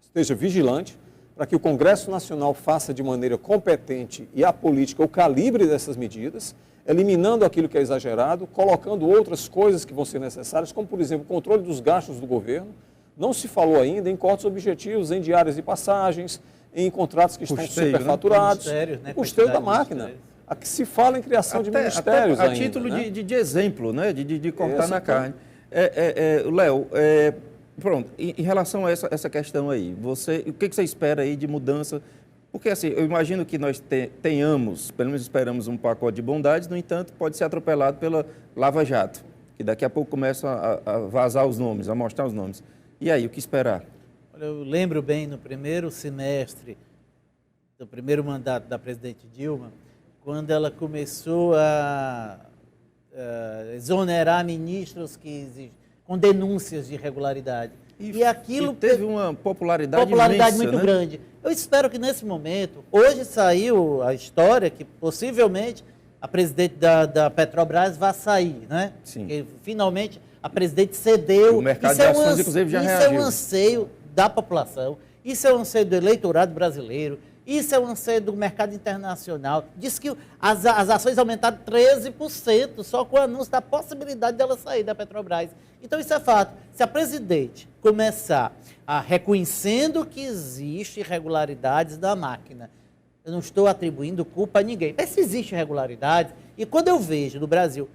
esteja vigilante para que o Congresso Nacional faça de maneira competente e apolítica o calibre dessas medidas, eliminando aquilo que é exagerado, colocando outras coisas que vão ser necessárias, como, por exemplo, o controle dos gastos do governo. Não se falou ainda em cortes objetivos, em diárias de passagens, em contratos que estão superfaturados, né? Custeio da máquina. A que se fala em criação de ministérios até a ainda, título né? de exemplo, né? de cortar na carne. Léo, pronto, em relação a essa questão aí, o que você espera aí de mudança? Porque assim, eu imagino que nós tenhamos, pelo menos esperamos um pacote de bondades, no entanto, pode ser atropelado pela Lava Jato, que daqui a pouco começa a vazar os nomes, a mostrar os nomes. E aí, o que esperar? Eu lembro bem, no primeiro semestre do primeiro mandato da presidente Dilma, quando ela começou a exonerar ministros com denúncias de irregularidade. E aquilo teve uma popularidade imensa, muito grande. Eu espero que nesse momento, hoje saiu a história que possivelmente a presidente da Petrobras vai sair, né? Sim. Porque, finalmente a presidente cedeu. O mercado de ações, inclusive, já reagiu. Isso é um anseio da população, isso é um anseio do eleitorado brasileiro, isso é um anseio do mercado internacional. Diz que as ações aumentaram 13% só com o anúncio da possibilidade dela sair da Petrobras. Então isso é fato. Se a presidente começar reconhecendo que existem irregularidades da máquina, eu não estou atribuindo culpa a ninguém. Mas se existe irregularidade, e quando eu vejo no Brasil,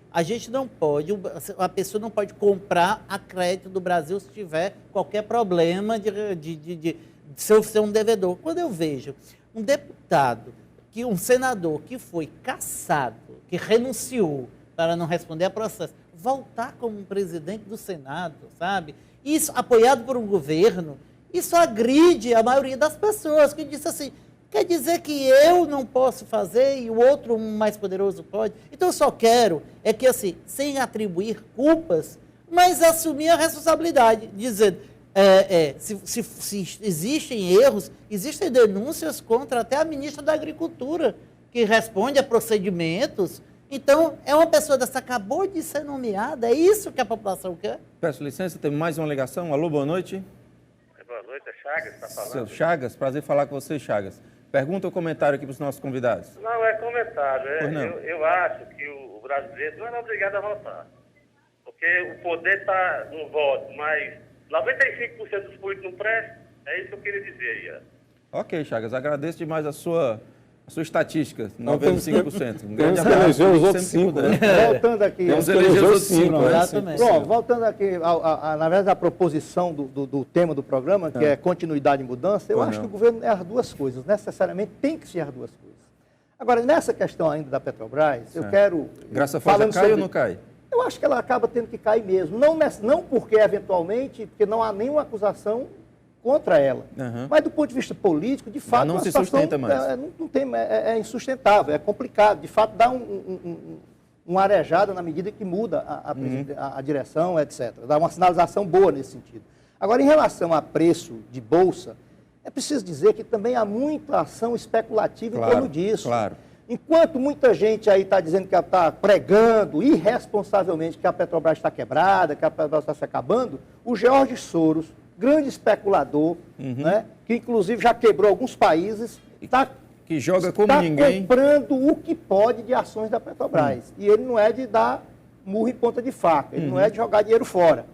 a pessoa não pode comprar a crédito do Brasil se tiver qualquer problema de ser um devedor. Quando eu vejo um deputado, um senador que foi cassado, que renunciou para não responder a processo, voltar como presidente do Senado, sabe? Isso apoiado por um governo, isso agride a maioria das pessoas, que disse assim, quer dizer que eu não posso fazer e o outro mais poderoso pode? Então eu só quero que, assim, sem atribuir culpas, mas assumir a responsabilidade, dizendo, se existem erros, existem denúncias contra até a ministra da Agricultura, que responde a procedimentos. Então, é uma pessoa dessa, acabou de ser nomeada, é isso que a população quer? Peço licença, tem mais uma ligação. Alô, boa noite. Boa noite, é Chagas que está falando. Seu Chagas, prazer falar com você, Chagas. Pergunta ou comentário aqui para os nossos convidados? Não, é comentário. Não. Eu acho que o brasileiro não é obrigado a votar. Porque o poder está no voto, mas 95% dos políticos não prestam. É isso que eu queria dizer aí. Ok, Chagas, agradeço demais a sua Sua estatística, 95%. Um grande Temos que eleger os outros sempre 5. puder. Voltando aqui. Temos que eleger os outros 5. Exatamente. Pronto, voltando aqui, na verdade, à proposição do tema do programa, que é continuidade e mudança, eu acho que o governo é as duas coisas, necessariamente tem que ser as duas coisas. Agora, nessa questão ainda da Petrobras, eu quero... Graça Forja cai ou não cai? Eu acho que ela acaba tendo que cair mesmo. Não porque, eventualmente, porque não há nenhuma acusação contra ela. Mas do ponto de vista político, de fato, não a se situação sustenta mais. é insustentável, é complicado. De fato, dá uma arejada na medida que muda a direção, etc. Dá uma sinalização boa nesse sentido. Agora, em relação a preço de bolsa, é preciso dizer que também há muita ação especulativa em torno disso. Claro. Enquanto muita gente aí está dizendo que está pregando irresponsavelmente que a Petrobras está quebrada, que a Petrobras está se acabando, o George Soros, grande especulador, né, que inclusive já quebrou alguns países, que joga como ninguém, comprando o que pode de ações da Petrobras. E ele não é de dar murro em ponta de faca, ele não é de jogar dinheiro fora.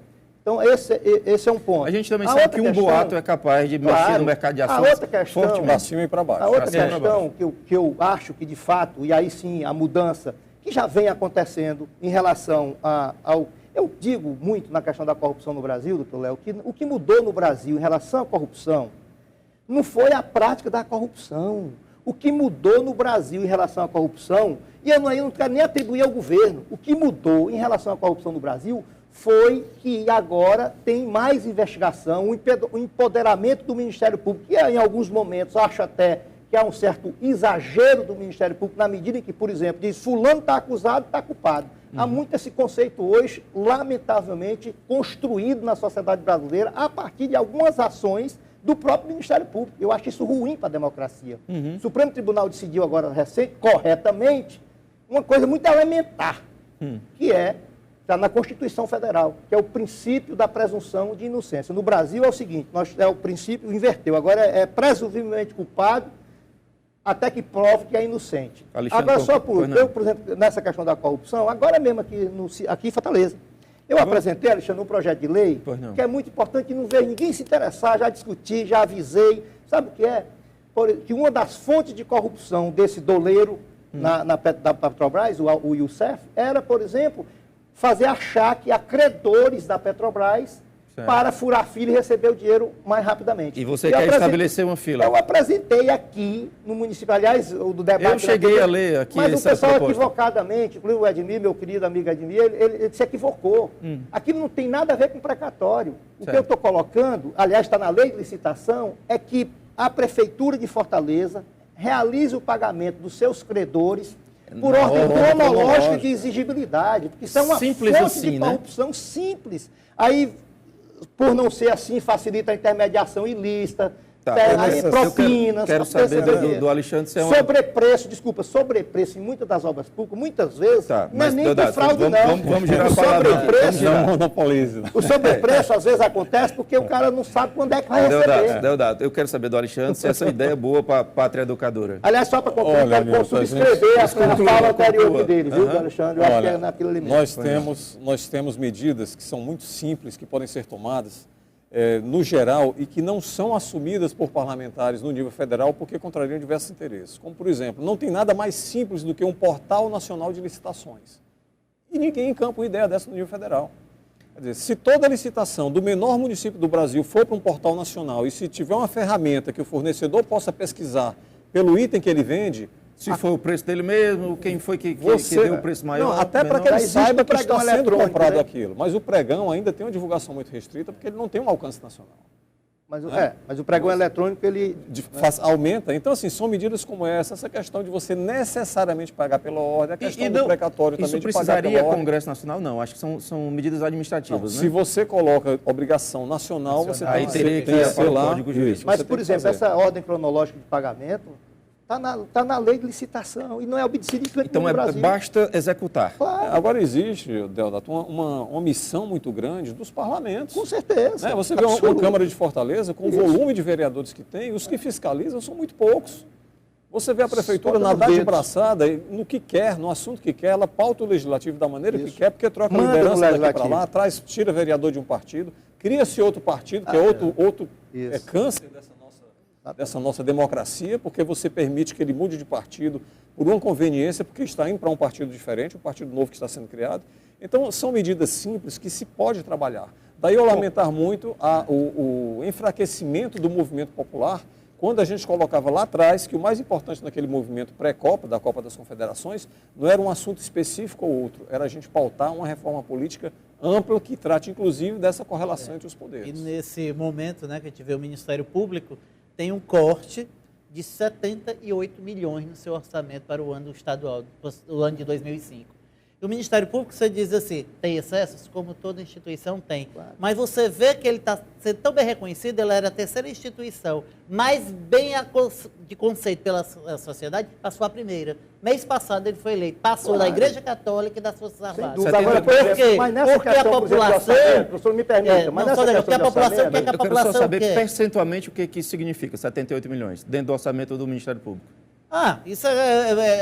Então, esse é um ponto. A gente também sabe que um boato é capaz de mexer no mercado de ações forte para cima e para baixo. A outra questão que eu acho que, de fato, e aí sim a mudança que já vem acontecendo em relação ao... Eu digo muito na questão da corrupção no Brasil, doutor Léo, que o que mudou no Brasil em relação à corrupção não foi a prática da corrupção. O que mudou no Brasil em relação à corrupção, e eu não quero nem atribuir ao governo, o que mudou em relação à corrupção no Brasil foi que agora tem mais investigação, o empoderamento do Ministério Público, que em alguns momentos acho até que há um certo exagero do Ministério Público, na medida em que, por exemplo, diz fulano está acusado, está culpado. Há muito esse conceito hoje, lamentavelmente, construído na sociedade brasileira a partir de algumas ações do próprio Ministério Público. Eu acho isso ruim para a democracia. O Supremo Tribunal decidiu agora, corretamente, uma coisa muito elementar, que está na Constituição Federal, que é o princípio da presunção de inocência. No Brasil é o seguinte, o princípio inverteu, agora é presumivelmente culpado até que prove que é inocente. Alexandre, agora, só por exemplo, nessa questão da corrupção, agora mesmo aqui em Fortaleza, eu apresentei, Alexandre, um projeto de lei que é muito importante, não vejo ninguém se interessar, já discuti, já avisei. Sabe o que é? Que uma das fontes de corrupção desse doleiro da Petrobras, o Youssef, era, por exemplo, fazer achaque a credores da Petrobras para furar a fila e receber o dinheiro mais rapidamente. E você quer estabelecer uma fila? Eu apresentei aqui no município, aliás, do debate... Eu cheguei a ler aqui mas essa proposta. Mas o pessoal equivocadamente, inclusive o Edmir, meu querido amigo Edmir, ele se equivocou. Aquilo não tem nada a ver com precatório. O que eu estou colocando, aliás, está na lei de licitação, é que a Prefeitura de Fortaleza realize o pagamento dos seus credores por ordem cronológica de exigibilidade, porque isso é uma simples fonte assim, de corrupção simples. Aí, por não ser assim, facilita a intermediação ilícita, propinas... Quero saber do Alexandre se é sobrepreço em muitas das obras públicas, muitas vezes, não é nem por fraude, Vamos girar a palavra aqui. O sobrepreço, às vezes, acontece porque o cara não sabe quando é que vai receber. Deodato, eu quero saber do Alexandre se essa ideia é boa para a pátria educadora. Aliás, só para concluir, eu quero subscrever a fala anterior dele, viu, do Alexandre? Eu acho que é naquilo ali mesmo. Nós temos medidas que são muito simples, que podem ser tomadas no geral, e que não são assumidas por parlamentares no nível federal porque contrariam diversos interesses. Como, por exemplo, não tem nada mais simples do que um portal nacional de licitações. E ninguém encampa uma ideia dessa no nível federal. Quer dizer, se toda licitação do menor município do Brasil for para um portal nacional e se tiver uma ferramenta que o fornecedor possa pesquisar pelo item que ele vende... Se for o preço dele mesmo, quem foi que deu o preço maior? Não, até para que ele saiba que está sendo comprado aquilo. Mas o pregão ainda tem uma divulgação muito restrita porque ele não tem um alcance nacional. Mas o pregão eletrônico, ele... aumenta. Então, assim, são medidas como essa questão de você necessariamente pagar pela ordem, a questão do precatório também de pagar pela ordem. Isso precisaria Congresso Nacional? Não, acho que são medidas administrativas, né? Se você coloca obrigação nacional, você aí teria que ir para o Código Jurídico. Mas, por exemplo, essa ordem cronológica de pagamento... Está na lei de licitação e não é obedecido então no Brasil. Basta executar. Claro. Agora existe, Deodato, uma missão muito grande dos parlamentos. Com certeza. Você vê uma Câmara de Fortaleza com o volume de vereadores que tem, os que fiscalizam são muito poucos. Você vê a Prefeitura nadar de braçada no que quer, no assunto que quer, ela pauta o Legislativo da maneira que quer, porque troca a liderança daqui para lá, tira vereador de um partido, cria-se outro partido, que é outro câncer dessa nossa dessa nossa democracia, porque você permite que ele mude de partido por uma conveniência, porque está indo para um partido diferente, um partido novo que está sendo criado. Então, são medidas simples que se pode trabalhar. Daí eu lamentar muito o enfraquecimento do movimento popular, quando a gente colocava lá atrás que o mais importante naquele movimento pré-Copa, da Copa das Confederações, não era um assunto específico ou outro, era a gente pautar uma reforma política ampla que trate, inclusive, dessa correlação entre os poderes. E nesse momento, né, que a gente vê o Ministério Público, tem um corte de 78 milhões no seu orçamento para o ano estadual, o ano de 2005. E o Ministério Público, você diz assim, tem excessos? Como toda instituição tem. Claro. Mas você vê que ele está sendo tão bem reconhecido, ele era a terceira instituição, mais bem de conceito pela sociedade, passou a primeira. Mês passado ele foi eleito, passou da Igreja Católica e das Forças Armadas. Agora, por quê? Porque a população... Professor, me permita, mas nessa questão a população quer que a Eu população quero só saber quer. percentualmente o que isso significa, 78 milhões, dentro do orçamento do Ministério Público. Isso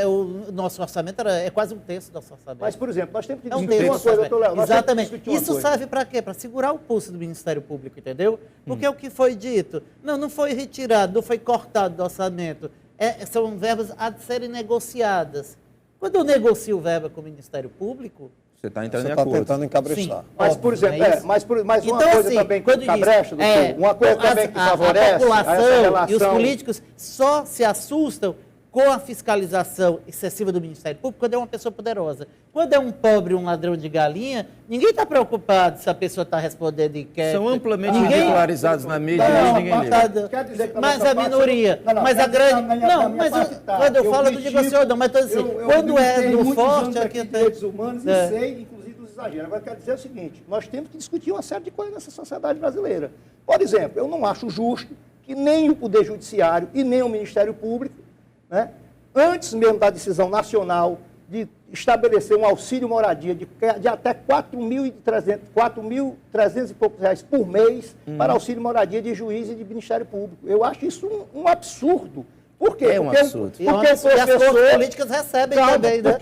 o nosso orçamento é quase um terço do nosso orçamento. Mas, por exemplo, nós temos que discutir uma coisa, Léo. Exatamente. Isso serve para quê? Para segurar o pulso do Ministério Público, entendeu? Porque o que foi dito, não foi retirado, não foi cortado do orçamento. São verbas a serem negociadas. Quando eu negocio verba com o Ministério Público... Você está entrando Você em está acordo. Tentando encabrestar. Mas, por exemplo, mas uma então, coisa assim, também que cabrecha, uma coisa também que favorece a população essa relação... e os políticos só se assustam com a fiscalização excessiva do Ministério Público quando é uma pessoa poderosa. Quando é um pobre, um ladrão de galinha, ninguém está preocupado se a pessoa está respondendo inquérito. São amplamente ridicularizzados na mídia e ninguém lê. Quer dizer que mas a minoria, mas a grande... Quando eu falo, eu não digo assim, não, mas estou dizendo, quando é do forte... aqui tem direitos humanos e sei, inclusive, dos exageros. Agora, quero dizer o seguinte, nós temos que discutir uma série de coisas nessa sociedade brasileira. Por exemplo, eu não acho justo que nem o Poder Judiciário e nem o Ministério Público, né, antes mesmo da decisão nacional de estabelecer um auxílio moradia de até 4.300 e poucos reais por mês para auxílio moradia de juiz e de Ministério Público. Eu acho isso um absurdo. Por quê? É um absurdo. Porque as forças políticas recebem também, né?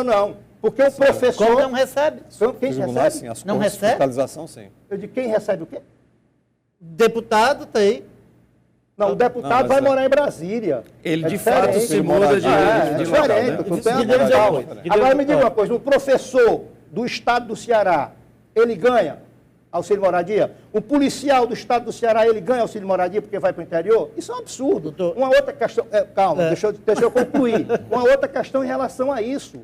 Não. Porque o professor... Como não recebe? Quem Tribunais, recebe? sim, as Não cortes de recebe? fiscalização, sim. Eu digo, quem recebe o quê? Deputado tem. Não, o deputado vai morar em Brasília. Ele, de fato, se muda de local, né? Agora me diga uma coisa, o professor do estado do Ceará, ele ganha auxílio moradia? O policial do estado do Ceará, ele ganha auxílio moradia porque vai para o interior? Isso é um absurdo. Uma outra questão... calma, deixa eu concluir. Uma outra questão em relação a isso.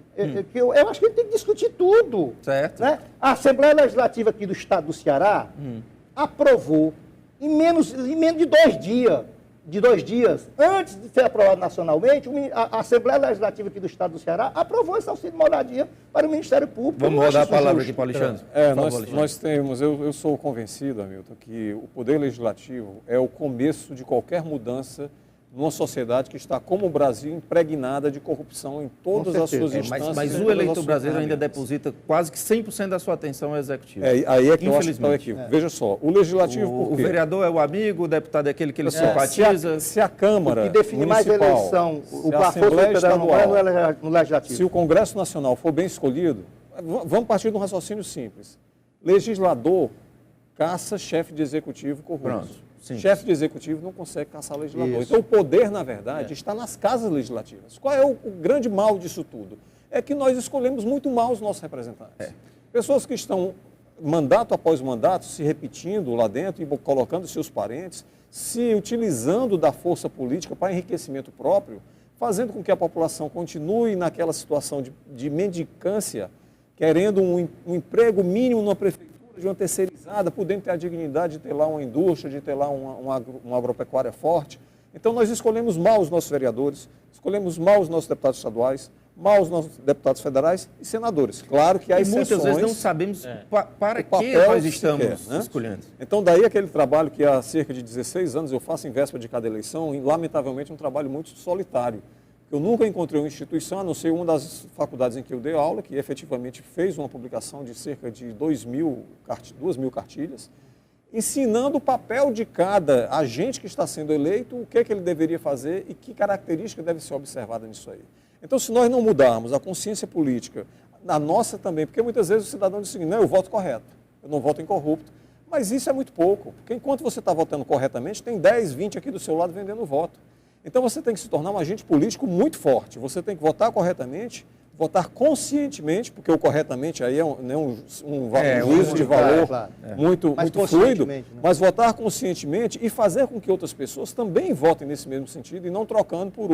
Eu acho que ele tem que discutir tudo. Certo. Né? A Assembleia Legislativa aqui do estado do Ceará aprovou em menos de 2 dias, antes de ser aprovado nacionalmente, a Assembleia Legislativa aqui do Estado do Ceará aprovou esse auxílio moradia para o Ministério Público. Vamos rodar a palavra aqui para o Alexandre. Nós temos, eu sou convencido, Hamilton, que o Poder Legislativo é o começo de qualquer mudança numa sociedade que está, como o Brasil, impregnada de corrupção em todas as suas instâncias. Mas o eleitor brasileiro ainda deposita quase que 100% da sua atenção ao executivo. Aí é que eu acho que está o equívoco. Veja só, o legislativo... O vereador é o amigo, o deputado é aquele que ele simpatiza. Se a Câmara que define mais a eleição, a Assembleia Estadual no Legislativo. Se o Congresso Nacional for bem escolhido, vamos partir de um raciocínio simples. Legislador caça chefe de executivo corrupto. Chefe de executivo não consegue caçar legislador. Isso. Então, o poder, na verdade, está nas casas legislativas. Qual é o grande mal disso tudo? É que nós escolhemos muito mal os nossos representantes. Pessoas que estão, mandato após mandato, se repetindo lá dentro e colocando seus parentes, se utilizando da força política para enriquecimento próprio, fazendo com que a população continue naquela situação de mendicância, querendo um emprego mínimo numa prefeitura, de uma terceirizada, podendo ter a dignidade de ter lá uma indústria, de ter lá uma agropecuária forte. Então, nós escolhemos mal os nossos vereadores, escolhemos mal os nossos deputados estaduais, mal os nossos deputados federais e senadores. Claro que há exceções. Muitas vezes não sabemos para que nós estamos escolhendo. Então, daí aquele trabalho que há cerca de 16 anos eu faço em véspera de cada eleição, e, lamentavelmente, um trabalho muito solitário. Eu nunca encontrei uma instituição, a não ser uma das faculdades em que eu dei aula, que efetivamente fez uma publicação de cerca de 2.000 cartilhas, ensinando o papel de cada agente que está sendo eleito, o que é que ele deveria fazer e que característica deve ser observada nisso aí. Então, se nós não mudarmos a consciência política, a nossa também, porque muitas vezes o cidadão diz o seguinte, não, eu voto correto, eu não voto incorrupto, Mas isso é muito pouco, porque enquanto você está votando corretamente, tem 10, 20 aqui do seu lado vendendo voto. Então você tem que se tornar um agente político muito forte. Você tem que votar corretamente, votar conscientemente, porque o corretamente aí é um juízo de valor muito fluido, né? Mas votar conscientemente e fazer com que outras pessoas também votem nesse mesmo sentido e não trocando por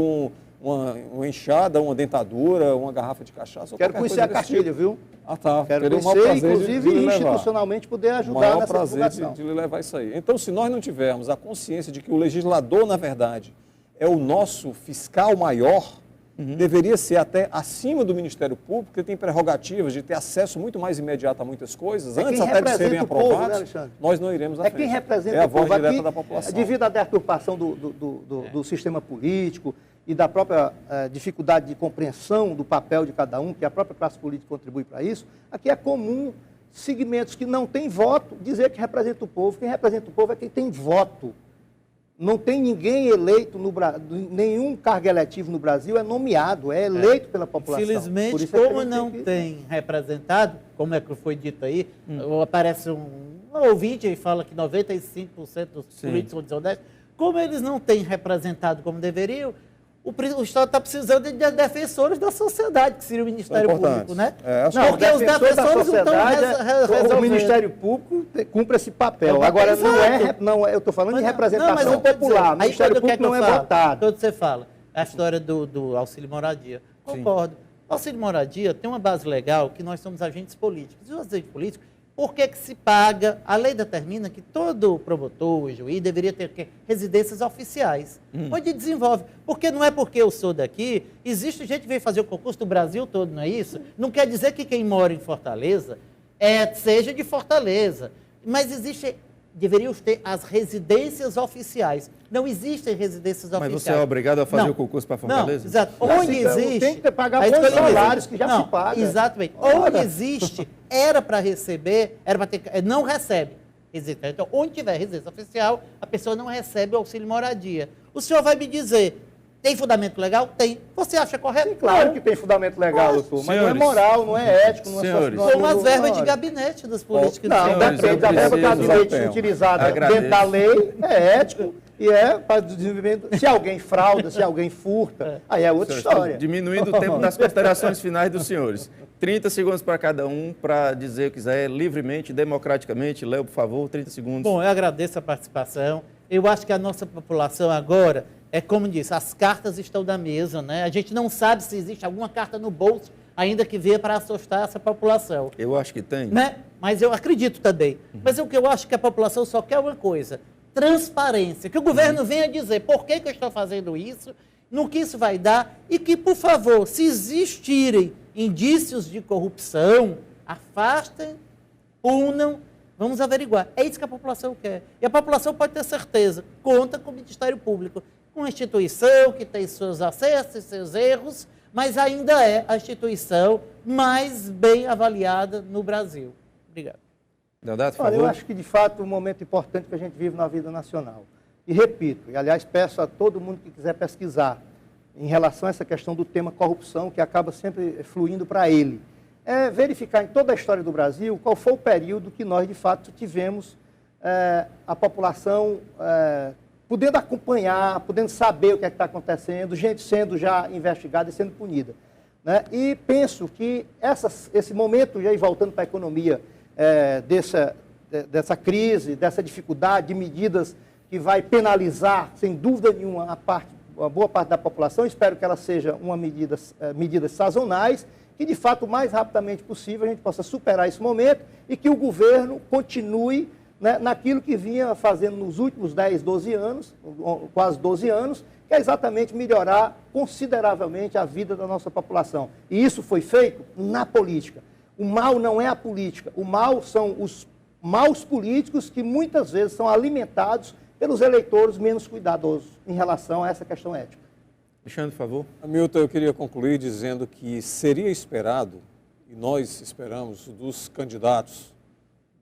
uma enxada, uma dentadura, uma garrafa de cachaça. Quero conhecer a cartilha, viu? Ah, tá. Quero conhecer, inclusive, institucionalmente poder ajudar nessa divulgação. De lhe levar isso aí. Então, se nós não tivermos a consciência de que o legislador, na verdade, é o nosso fiscal maior, deveria ser até acima do Ministério Público, que tem prerrogativas de ter acesso muito mais imediato a muitas coisas, antes até de serem aprovados, nós não iremos à frente. É quem representa é a voz o povo. direta Aqui, da população. Devido à deturpação do sistema político e da própria dificuldade de compreensão do papel de cada um, que a própria classe política contribui para isso, aqui é comum segmentos que não têm voto dizer que representa o povo. Quem representa o povo é quem tem voto. Não tem ninguém eleito no Brasil, nenhum cargo eletivo no Brasil é nomeado, é eleito pela população. Infelizmente, como não tem representado, como é que foi dito aí, aparece um ouvinte e fala que 95% dos políticos são desonestos, como eles não têm representado como deveriam, o Estado está precisando de defensores da sociedade, que seria o Ministério Público, né? Porque os defensores da sociedade, o Ministério Público cumpre esse papel. Agora, eu estou falando de representação popular. O Ministério Público não é votado. Quando você fala a história do auxílio moradia, concordo. O auxílio moradia tem uma base legal que nós somos agentes políticos. E os agentes políticos, por que se paga? A lei determina que todo promotor, juiz, deveria ter residências oficiais. Onde desenvolve. Porque não é porque eu sou daqui, existe gente que veio fazer o concurso do Brasil todo, não é isso? Não quer dizer que quem mora em Fortaleza seja de Fortaleza. Mas deveriam ter as residências oficiais. Não existem residências oficiais. Mas você é obrigado a fazer o concurso para Fortaleza? Não, exato. Onde existe... Tem que pagar bons salários que já se pagam. Exatamente. Onde existe, era para receber, era para ter... Não recebe. Então, onde tiver residência oficial, a pessoa não recebe o auxílio moradia. O senhor vai me dizer, tem fundamento legal? Tem. Você acha correto? Sim, claro que tem fundamento legal, doutor. Mas não é moral, não é ético, não é social. Como as verbas de gabinete dos políticos. Não, depende da verba de gabinete utilizada dentro da lei, é ético. E para o desenvolvimento, se alguém frauda, se alguém furta, aí é outra história. Diminuindo o tempo das considerações finais dos senhores. 30 segundos para cada um, para dizer o que quiser, livremente, democraticamente. Léo, por favor, 30 segundos. Bom, eu agradeço a participação. Eu acho que a nossa população agora, como disse, as cartas estão na mesa, né? A gente não sabe se existe alguma carta no bolso, ainda que venha para assustar essa população. Eu acho que tem. Né? Mas eu acredito também. Mas o que eu acho que a população só quer uma coisa, transparência, que o governo venha dizer por que eu estou fazendo isso, no que isso vai dar, e que, por favor, se existirem indícios de corrupção, afastem, punam, vamos averiguar. É isso que a população quer. E a população pode ter certeza, conta com o Ministério Público, com uma instituição que tem seus acessos, seus erros, mas ainda é a instituição mais bem avaliada no Brasil. Obrigado. Deodato, por favor. favor. Eu acho que, de fato, é um momento importante que a gente vive na vida nacional. E repito, e aliás peço a todo mundo que quiser pesquisar em relação a essa questão do tema corrupção, que acaba sempre fluindo para ele, verificar em toda a história do Brasil qual foi o período que nós, de fato, tivemos a população podendo acompanhar, podendo saber o que é que está acontecendo, gente sendo já investigada e sendo punida. Né? E penso que esse momento, já ir voltando para a economia, dessa crise, dessa dificuldade de medidas que vai penalizar, sem dúvida nenhuma, uma boa parte da população, espero que elas sejam medidas sazonais, que de fato o mais rapidamente possível a gente possa superar esse momento e que o governo continue, né, naquilo que vinha fazendo nos últimos 10, 12 anos, quase 12 anos, que é exatamente melhorar consideravelmente a vida da nossa população. E isso foi feito na política. O mal não é a política, o mal são os maus políticos que muitas vezes são alimentados pelos eleitores menos cuidadosos em relação a essa questão ética. Alexandre, por favor. Hamilton, eu queria concluir dizendo que seria esperado, e nós esperamos, dos candidatos,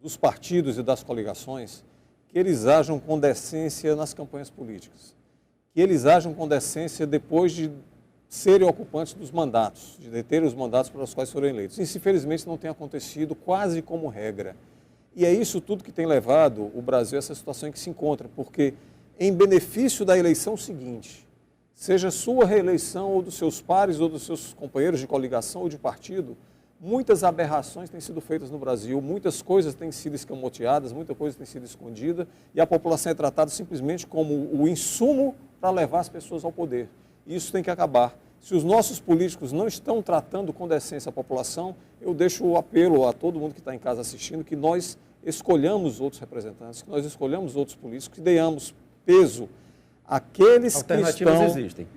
dos partidos e das coligações, que eles ajam com decência nas campanhas políticas, que eles ajam com decência depois de serem ocupantes dos mandatos, de deterem os mandatos para os quais foram eleitos. Isso, infelizmente, não tem acontecido quase como regra. E é isso tudo que tem levado o Brasil a essa situação em que se encontra, porque em benefício da eleição seguinte, seja sua reeleição ou dos seus pares ou dos seus companheiros de coligação ou de partido, muitas aberrações têm sido feitas no Brasil, muitas coisas têm sido escamoteadas, muita coisa tem sido escondida e a população é tratada simplesmente como o insumo para levar as pessoas ao poder. Isso tem que acabar. Se os nossos políticos não estão tratando com decência a população, eu deixo o apelo a todo mundo que está em casa assistindo que nós escolhamos outros representantes, que nós escolhamos outros políticos, que demos peso àqueles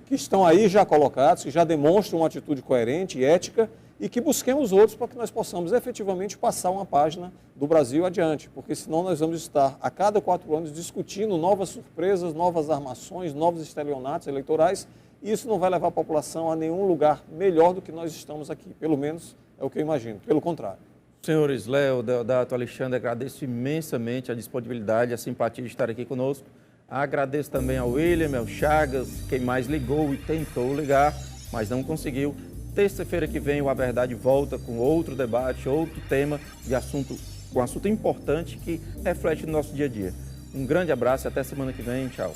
que estão aí já colocados, que já demonstram uma atitude coerente e ética e que busquemos outros para que nós possamos efetivamente passar uma página do Brasil adiante, porque senão nós vamos estar a cada 4 anos discutindo novas surpresas, novas armações, novos estelionatos eleitorais e isso não vai levar a população a nenhum lugar melhor do que nós estamos aqui, pelo menos é o que eu imagino, pelo contrário. Senhores Léo, Deodato, Alexandre, agradeço imensamente a disponibilidade, a simpatia de estar aqui conosco. Agradeço também ao William, ao Chagas, quem mais ligou e tentou ligar, mas não conseguiu. Terça-feira que vem o A Verdade volta com outro debate, outro tema de assunto, um assunto importante que reflete no nosso dia a dia. Um grande abraço e até semana que vem. Tchau.